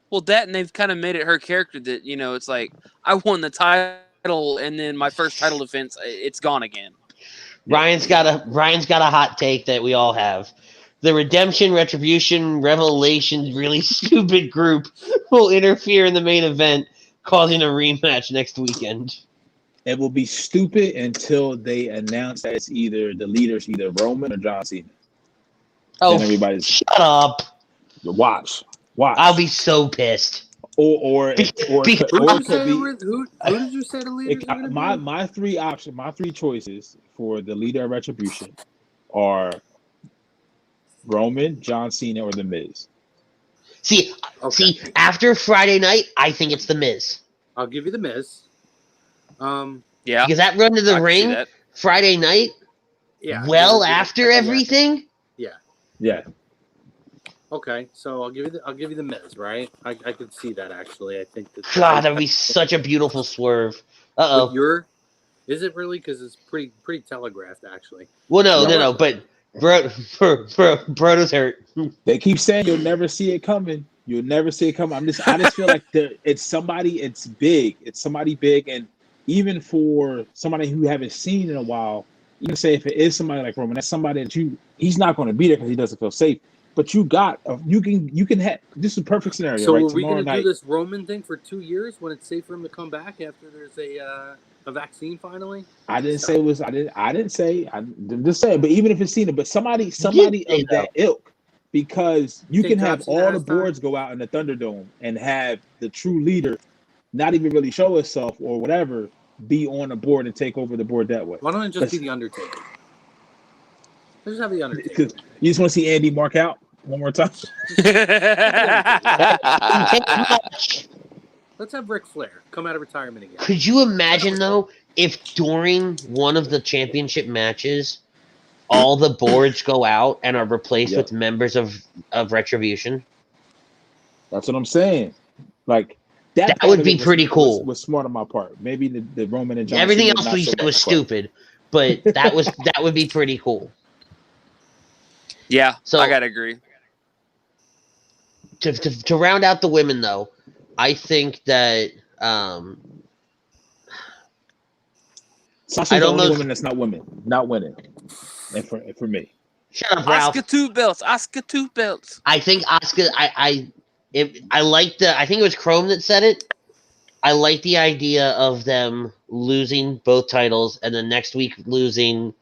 Well, that and they've kind of made it her character that it's like I won the title and then my first title defense, it's gone again. Ryan's got a hot take that we all have. The Redemption, Retribution, Revelations, really stupid group will interfere in the main event, causing a rematch next weekend. It will be stupid until they announce that it's either the leaders, either Roman or John Cena. Oh, shut up! Watch. I'll be so pissed. Or who did you say the leaders? My three choices for the leader of Retribution are Roman, John Cena, or The Miz. See, after Friday night, I think it's The Miz. I'll give you The Miz. Yeah, because that run to the ring Friday night. Yeah. Well, after everything. Yeah. Okay, so I'll give you the Miz, right? I could see that actually. I think that. God, that would be such a beautiful swerve. Is it really? Because it's pretty telegraphed, actually. Well, no, but Brodo's hurt. They keep saying you'll never see it coming. You'll never see it coming. I just feel like it's somebody. It's big. It's somebody big, and even for somebody who you haven't seen in a while, you can say if it is somebody like Roman, that's somebody that he's not going to be there because he doesn't feel safe. But you can have this is a perfect scenario. So right? are we going to do this Roman thing for 2 years when it's safe for him to come back after there's a vaccine finally? I didn't say it was. I didn't say. I'm just saying. But even if it's Cena, but somebody of that ilk, because you can have all the boards go out in the Thunderdome and have the true leader not even really show himself or whatever, be on the board and take over the board that way. Why don't it just be the Undertaker? Let's just have the Undertaker. You just want to see Andy mark out one more time? Let's have Ric Flair come out of retirement again. Could you imagine, though, if during one of the championship matches, all the boards go out and are replaced with members of Retribution? That's what I'm saying. Like, that would be pretty cool. Was smart on my part. Maybe the Roman and John. Everything else we said was stupid, but that would be pretty cool. Yeah, so I gotta agree. To round out the women, though, I think that Sasha's the only woman that's not winning, and for me. Shut up, Ralph. Auska two belts. I think Auska. I like I think it was Chrome that said it. I like the idea of them losing both titles and then next week losing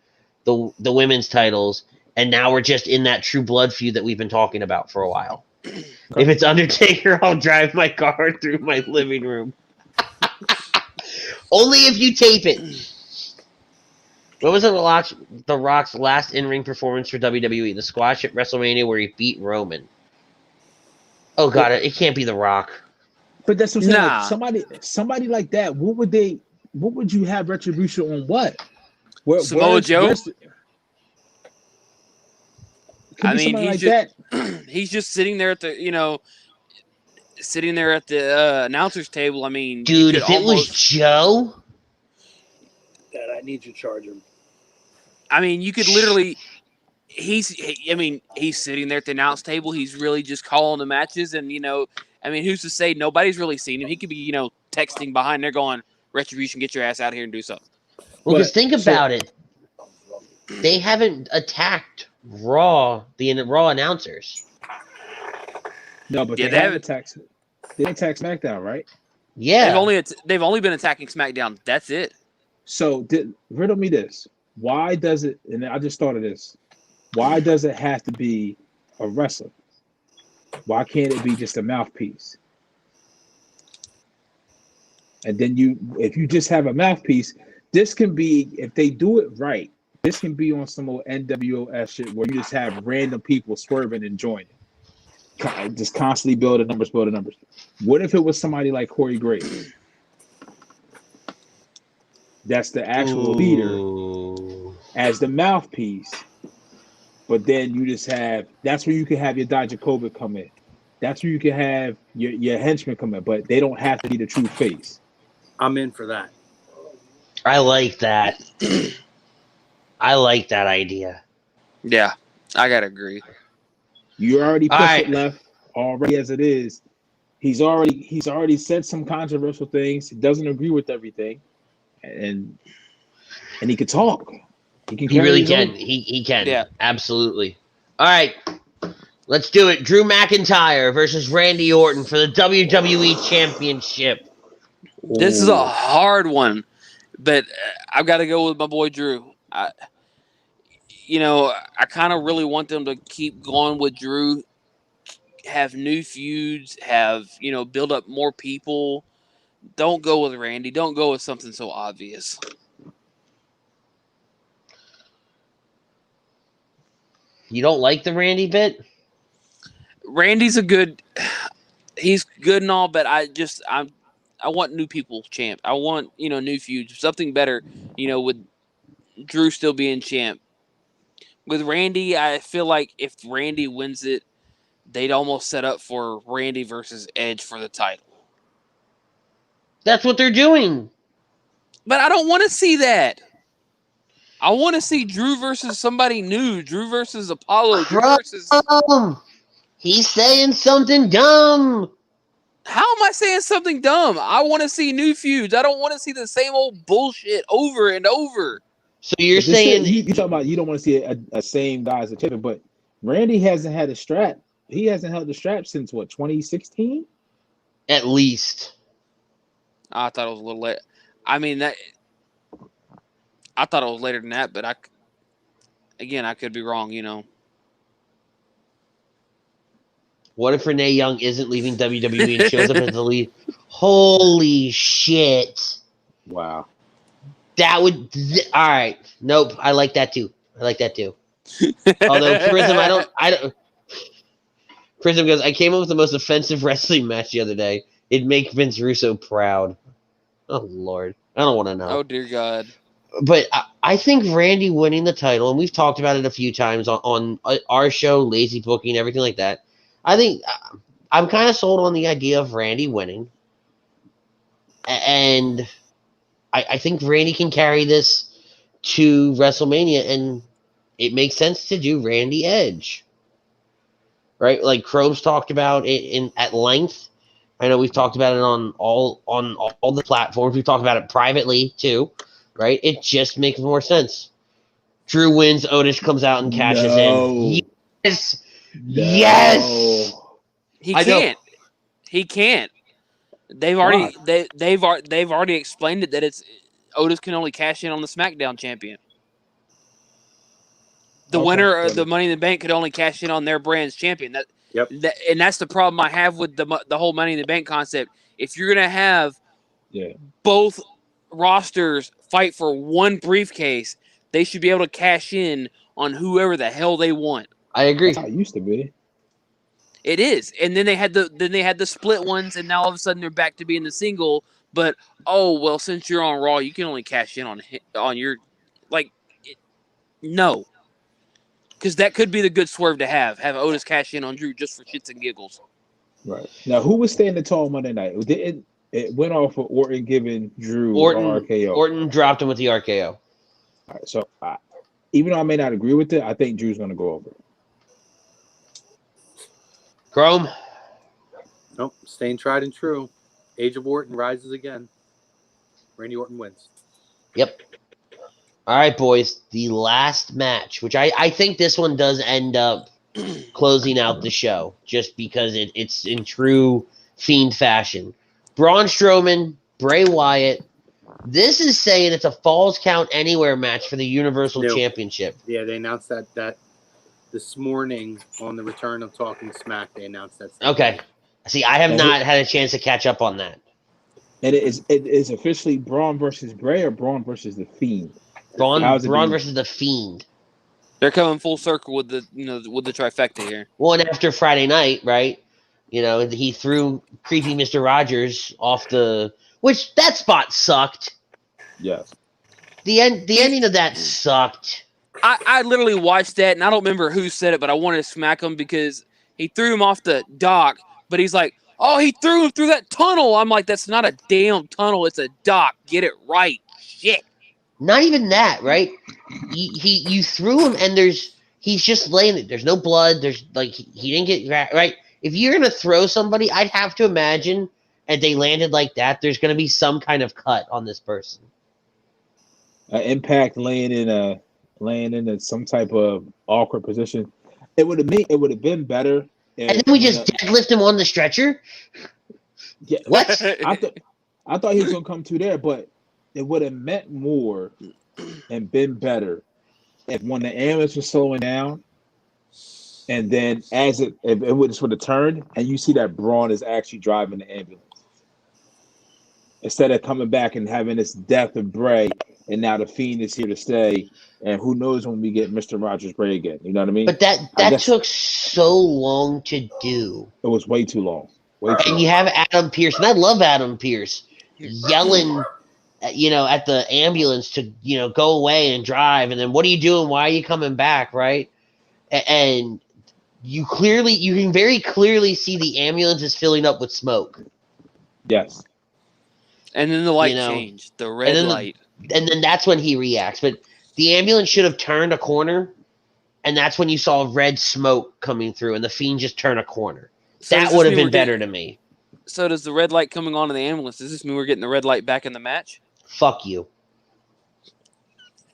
the women's titles, and now we're just in that True Blood feud that we've been talking about for a while. If it's Undertaker, I'll drive my car through my living room. Only if you tape it. What was The Rock's last in-ring performance for WWE? The squash at WrestleMania where he beat Roman. Oh God, it can't be The Rock. But that's what I'm saying. Like somebody like that. What would you have Retribution on? What? Samoa Joe. I mean, he's just sitting there at the announcer's table. I mean, dude, if it was Joe, Dad, I need you to charge him. I mean, you could literally. he's sitting there at the announce table. He's really just calling the matches, and who's to say nobody's really seen him? He could be, texting behind there going, "Retribution, get your ass out here and do something." Well, because think about it. They haven't attacked Raw, the Raw announcers. No, but they haven't attacked. They attacked SmackDown, right? Yeah. They've only been attacking SmackDown. That's it. So riddle me this: why does it? And I just thought of this. Why does it have to be a wrestler? Why can't it be just a mouthpiece? And then if you just have a mouthpiece, this can be, if they do it right, this can be on some old NWO shit where you just have random people swerving and joining. Just constantly building numbers. What if it was somebody like Corey Graves? That's the actual leader as the mouthpiece. But then you just that's where you can have your Dijakovic come in. That's where you can have your henchmen come in, but they don't have to be the true face. I'm in for that. I like that. I like that idea. Yeah, I gotta agree. You already pushed it left already as it is. He's already said some controversial things. He doesn't agree with everything, and he can talk. He really can. He can. Yeah, absolutely. All right, let's do it. Drew McIntyre versus Randy Orton for the WWE Championship. This is a hard one, but I've got to go with my boy Drew. I kind of really want them to keep going with Drew, have new feuds, build up more people. Don't go with Randy. Don't go with something so obvious. You don't like the Randy bit? Randy's he's good and all, but I want new people champ. I want, new feuds, something better, with Drew still being champ. With Randy, I feel like if Randy wins it, they'd almost set up for Randy versus Edge for the title. That's what they're doing. But I don't want to see that. I want to see Drew versus somebody new. Drew versus Apollo. Drew versus... He's saying something dumb. How am I saying something dumb? I want to see new feuds. I don't want to see the same old bullshit over and over. So you're saying... You talking about you don't want to see a same guy as a champion, but Randy hasn't had a strap. He hasn't held the strap since, 2016? At least. I thought it was a little late. I thought it was later than that, but I could be wrong, What if Renee Young isn't leaving WWE and shows up as the lead? Holy shit. Wow. That would... all right. Nope. I like that too. Although Prism, I don't... Prism goes, I came up with the most offensive wrestling match the other day. It'd make Vince Russo proud. Oh, Lord. I don't want to know. Oh, dear God. But I think Randy winning the title, and we've talked about it a few times on our show, Lazy Booking, everything like that. I think I'm kind of sold on the idea of Randy winning. And I think Randy can carry this to WrestleMania, and it makes sense to do Randy Edge. Right? Like Crows talked about it at length. I know we've talked about it on all the platforms. We've talked about it privately too. Right? It just makes more sense. Drew wins, Otis comes out and cashes in. Yes! No. Yes! He can't. He can't. They've already explained it that it's Otis can only cash in on the SmackDown champion. The winner of the Money in the Bank could only cash in on their brand's champion. And that's the problem I have with the whole Money in the Bank concept. If you're gonna have both rosters fight for one briefcase, they should be able to cash in on whoever the hell they want. I agree. That's how it used to be. It is, and then they had the split ones, and now all of a sudden they're back to being the single. But since you're on Raw, you can only cash in on your no, because that could be the good swerve to have Otis cash in on Drew just for shits and giggles. Right now, who was standing tall Monday night? It went off of Orton giving Drew Orton RKO. Orton dropped him with the RKO. All right, so even though I may not agree with it, I think Drew's going to go over. Chrome. Nope, staying tried and true. Age of Orton rises again. Randy Orton wins. Yep. All right, boys. The last match, which I think this one does end up closing out the show, just because it's in true Fiend fashion. Braun Strowman, Bray Wyatt. This is saying it's a Falls Count Anywhere match for the Universal No. Championship. Yeah, they announced that this morning on the Return of Talking Smack. They announced that. Okay. See, I have not had a chance to catch up on that. And it is officially Braun versus Bray or Braun versus the Fiend? Braun being- versus the Fiend. They're coming full circle with the with the trifecta here. Well, and after Friday night, right? He threw creepy Mr. Rogers off which that spot sucked. Yes. The ending of that sucked. I literally watched that, and I don't remember who said it, but I wanted to smack him because he threw him off the dock, but he's like, oh, he threw him through that tunnel. I'm like, that's not a damn tunnel. It's a dock. Get it right. Shit. Not even that, right? You threw him, and he's just laying there. There's no blood. There's he didn't get right. If you're gonna throw somebody, I'd have to imagine, and they landed like that, there's gonna be some kind of cut on this person. Impact laying in some type of awkward position. It would have been better. And then we just deadlift him on the stretcher. Yeah, What? I thought he was gonna come to there, but it would have meant more and been better if when the ambulance was slowing down, and then as it would just would have turned, and you see that Braun is actually driving the ambulance instead of coming back and having this death of Bray, and now the Fiend is here to stay, and who knows when we get Mr. Rogers Bray again? You know what I mean? But that took so long to do. It was way too long. And you have Adam Pearce, and I love Adam Pearce yelling, at the ambulance to go away and drive, and then what are you doing? Why are you coming back? Right? And you can very clearly see the ambulance is filling up with smoke. Yes. And then the light changed, the red light. And then that's when he reacts. But the ambulance should have turned a corner, and that's when you saw red smoke coming through, and the Fiend just turn a corner. So that would have been better to me. So does the red light coming on in the ambulance, does this mean we're getting the red light back in the match? Fuck you.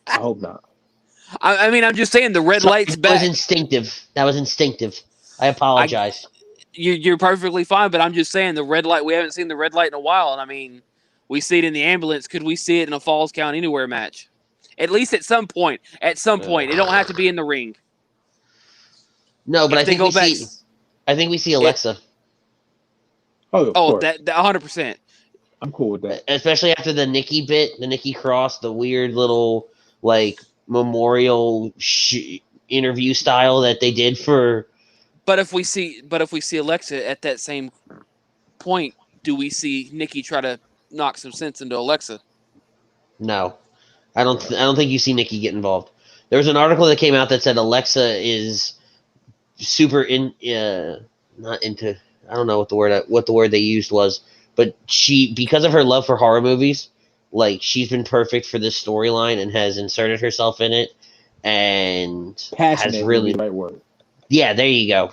I hope not. I mean, I'm just saying the red light's back. That was instinctive. I apologize. You're perfectly fine, but I'm just saying the red light, we haven't seen the red light in a while, and I mean, we see it in the ambulance. Could we see it in a Falls Count Anywhere match? At least at some point. At some point. It don't have to be in the ring. No, but I think we see Alexa. Oh, that 100%. I'm cool with that. Especially after the Nikki bit, the Nikki Cross, the weird little memorial interview style that they did for. But if we see Alexa at that same point, do we see Nikki try to knock some sense into Alexa? No, I don't think you see Nikki get involved. There was an article that came out that said Alexa is super not into. I don't know what the word they used was, but she, because of her love for horror movies, she's been perfect for this storyline and has inserted herself in it, and passionate has really the right word. Yeah, there you go.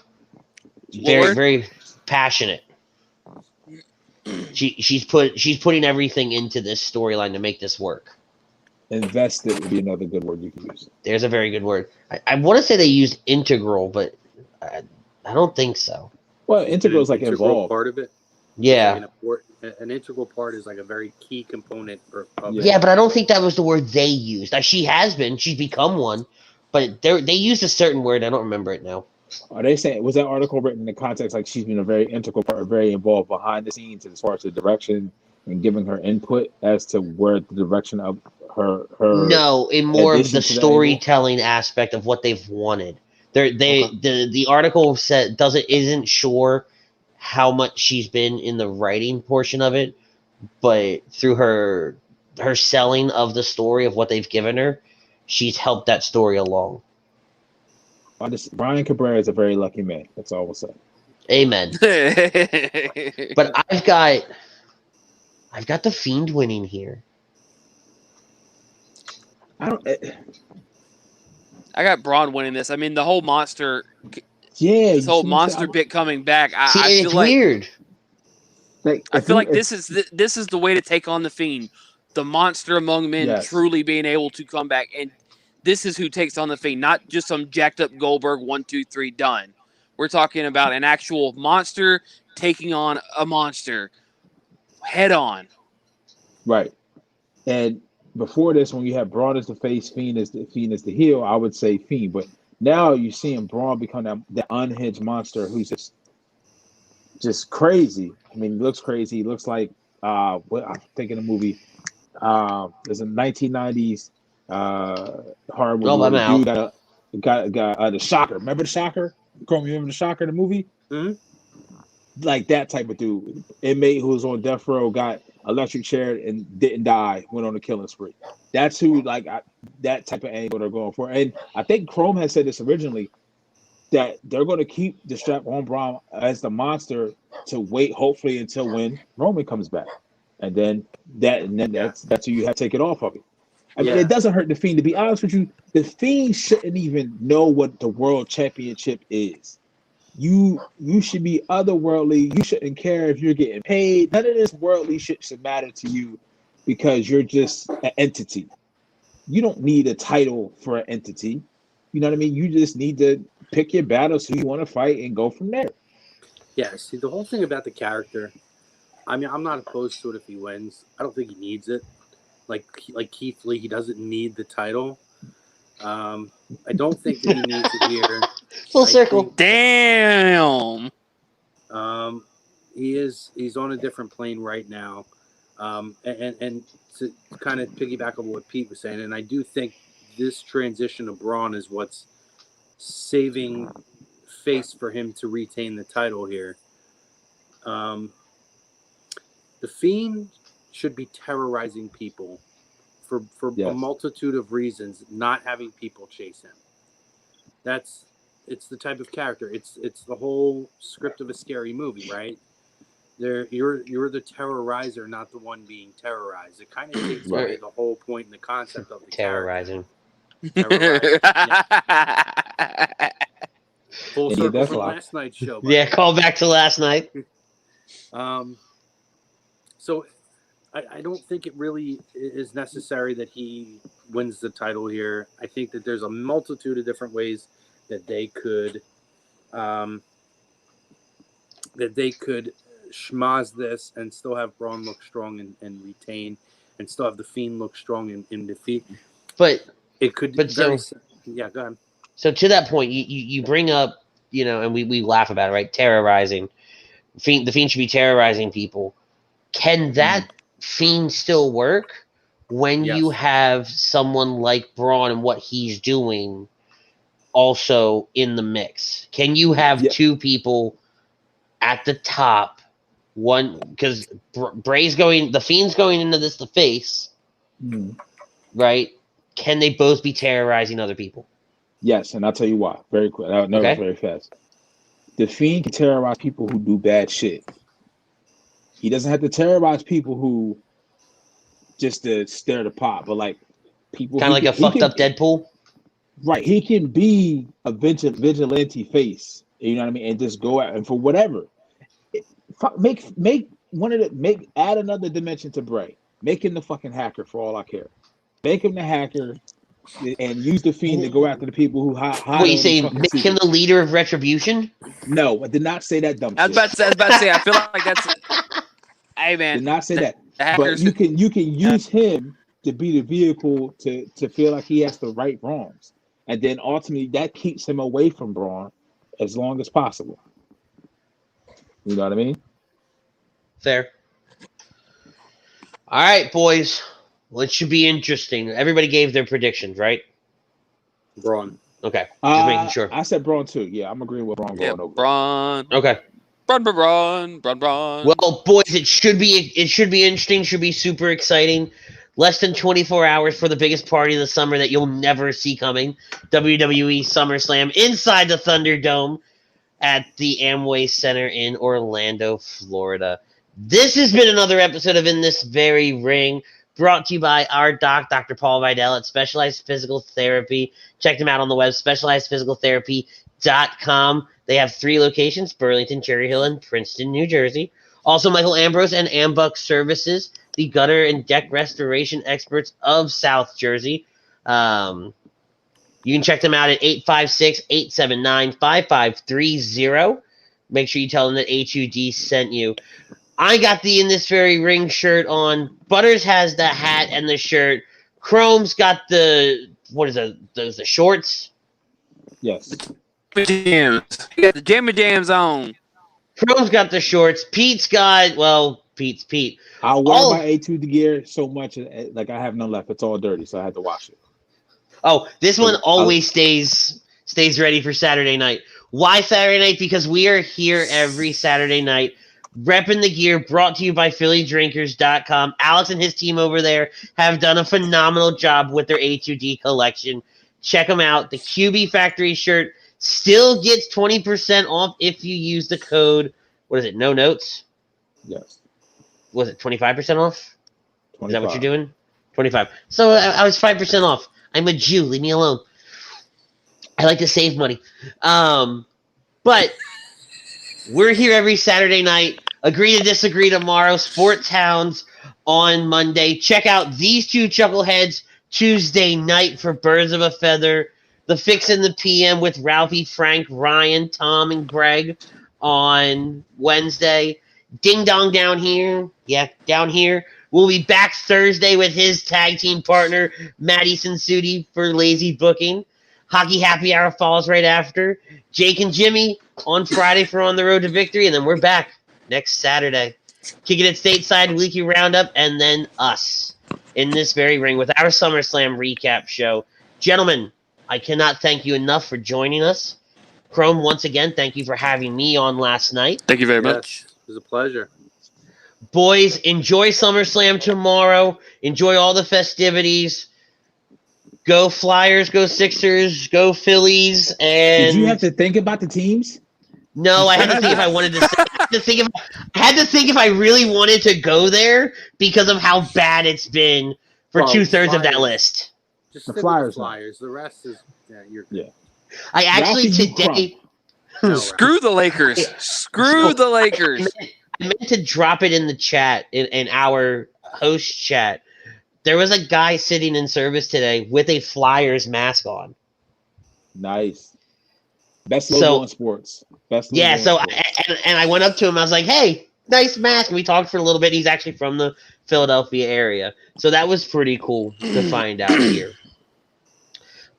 Very, very passionate. She's putting everything into this storyline to make this work. Invested would be another good word you can use. There's a very good word. I want to say they used integral, but I don't think so. Well, integral is involved. Part of it. Yeah. An integral part is a very key component of it. Yeah, but I don't think that was the word they used. She has been. She's become one. But they used a certain word. I don't remember it now. Are they saying, was that article written in the context she's been a very integral part, very involved behind the scenes as far as the direction and giving her input as to where the direction of her No, in more of the storytelling aspect of what they've wanted. The article isn't sure how much she's been in the writing portion of it, but through her selling of the story of what they've given her, she's helped that story along. Brian Cabrera is a very lucky man. That's all we'll say. Amen. But I've got the Fiend winning here. I got Braun winning this. I mean, the whole monster, Yeah, this whole monster bit coming back. I See, feel it's like weird. like I feel like this is the way to take on the Fiend, the monster among men, Yes. truly being able to come back, and this is who takes on the Fiend, not just some jacked up Goldberg 1, 2, 3 done. We're talking about an actual monster taking on a monster head on. Right. And before this, when you have Braun as the face, Fiend as the heel, I would say Fiend. But now you're seeing Braun become that unhinged monster who's just crazy. I mean, he looks crazy. He looks like what I'm thinking the movie. There's a 1990s horror movie where I'm the dude out. got the Shocker. Remember the Shocker? Remember the Shocker, the movie? Mm-hmm. Like that type of dude. Inmate who was on death row, got electric chair and didn't die, went on a killing spree. That's who, that type of angle they're going for. And I think Chrome had said this originally, that they're going to keep the strap on Braun as the monster to wait, hopefully, until when Roman comes back. And then that's who you have to take it off of it. I mean, it doesn't hurt the Fiend. To be honest with you, the Fiend shouldn't even know what the World Championship is. You should be otherworldly. You shouldn't care if you're getting paid. None of this worldly shit should matter to you because you're just an entity. You don't need a title for an entity. You know what I mean? You just need to pick your battles who you want to fight and go from there. Yeah, see, the whole thing about the character, I mean, I'm not opposed to it if he wins. I don't think he needs it. Like Keith Lee, he doesn't need the title. I don't think that he needs it here. Full circle. Damn. He's on a different plane right now. And to kind of piggyback on what Pete was saying, and I do think this transition of Braun is what's saving face for him to retain the title here. The Fiend should be terrorizing people for a multitude of reasons, not having people chase him. It's the type of character. It's the whole script of a scary movie, right? You're the terrorizer, not the one being terrorized. It kind of takes away the whole point and the concept of the Terrorizing. Terrorizing. Yeah. Full circle from last night's show. Yeah, call back to last night. So I don't think it really is necessary that he wins the title here. I think that there's a multitude of different ways that they could schmaz this and still have Braun look strong and retain, and still have the Fiend look strong in defeat. But it could. Go ahead. So to that point, you bring up, and we laugh about it, right? Terrorizing. The Fiend should be terrorizing people. Can that Fiend still work when you have someone like Braun and what he's doing also in the mix? Can you have two people at the top? One, because the Fiend's going into this the face, right? Can they both be terrorizing other people? Yes, and I'll tell you why. Very quick. That was very fast. The Fiend can terrorize people who do bad shit. He doesn't have to terrorize people who just to stir the pot, but like people kind of like a fucked up Deadpool. Right. He can be a vigilante face, you know what I mean, and just go out and for whatever. Add another dimension to Bray. Make him the fucking hacker for all I care. Make him the hacker and use the Fiend to go after the people who hide. What you say? Make him the leader of Retribution? No, I did not say that dumb shit. I was about to say. I feel like that's. Hey man, did not say that. But you can use him to be the vehicle to feel like he has to right wrongs, and then ultimately that keeps him away from Braun as long as possible. You know what I mean? Fair. All right, boys. Well, it should be interesting. Everybody gave their predictions, right? Braun. Okay. Just making sure. I said Braun too. Yeah, I'm agreeing with Braun going over. Braun. Okay. Braun. Well, boys, it should be interesting. Should be super exciting. Less than 24 hours for the biggest party of the summer that you'll never see coming. WWE SummerSlam inside the Thunderdome at the Amway Center in Orlando, Florida. This has been another episode of In This Very Ring. brought to you by our doc, Dr. Paul Vidal at Specialized Physical Therapy. Check them out on the web, specializedphysicaltherapy.com. They have 3 locations, Burlington, Cherry Hill, and Princeton, New Jersey. Also, Michael Ambrose and Ambuck Services, the gutter and deck restoration experts of South Jersey. You can check them out at 856-879-5530. Make sure you tell them that HUD sent you. I got the In This Very Ring shirt on. Butters has the hat and the shirt. Chrome's got the, what is it, the shorts? Yes. Jams. You got the jammy jams on. Chrome's got the shorts. Pete's got, well, Pete's Pete. I wear my A2 gear so much, like I have none left. It's all dirty, so I had to wash it. Oh, this one always stays ready for Saturday night. Why Saturday night? Because we are here every Saturday night, repping the gear, brought to you by PhillyDrinkers.com. Alex and his team over there have done a phenomenal job with their HUD collection. Check them out. The QB Factory shirt still gets 20% off if you use the code, what is it, no notes? Yes. Was it 25% off? 25. Is that what you're doing? 25. So I was 5% off. I'm a Jew. Leave me alone. I like to save money. But we're here every Saturday night. Agree to disagree tomorrow. Sports Hounds on Monday. Check out these 2 chuckleheads Tuesday night for Birds of a Feather. The Fix in the PM with Ralphie, Frank, Ryan, Tom, and Greg on Wednesday. Ding Dong down here. Yeah, down here. We'll be back Thursday with his tag team partner, Matty Sensuti, for Lazy Booking. Hockey Happy Hour falls right after. Jake and Jimmy on Friday for On the Road to Victory, and then we're back next Saturday. Kicking it stateside, weekly roundup, and then us in this very ring with our SummerSlam recap show. Gentlemen, I cannot thank you enough for joining us. Chrome, once again, thank you for having me on last night. Thank you very much. It was a pleasure. Boys, enjoy SummerSlam tomorrow. Enjoy all the festivities. Go Flyers, go Sixers, go Phillies. And Did you have to think about the teams? No, I had to think if I wanted to. I had to think if I really wanted to go there because of how bad it's been for Well, 2/3 of that Flyers. list. Just The stick Flyers, with the Flyers. The rest is you're Yeah. I actually Ralphie, you today. no, Screw the Lakers. Screw the Lakers. I meant to drop it in the chat, in our host chat. There was a guy sitting in service today with a Flyers mask on. Nice. Best logo in sports. Best logo Yeah, in so sports. I went up to him. I was like, "Hey, nice mask." And we talked for a little bit. He's actually from the Philadelphia area, so that was pretty cool to find out here.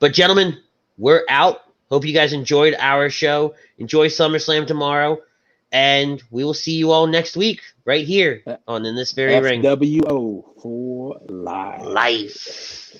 But gentlemen, we're out. Hope you guys enjoyed our show. Enjoy SummerSlam tomorrow. And we will see you all next week right here on In This Very Ring. FWO for life. Life.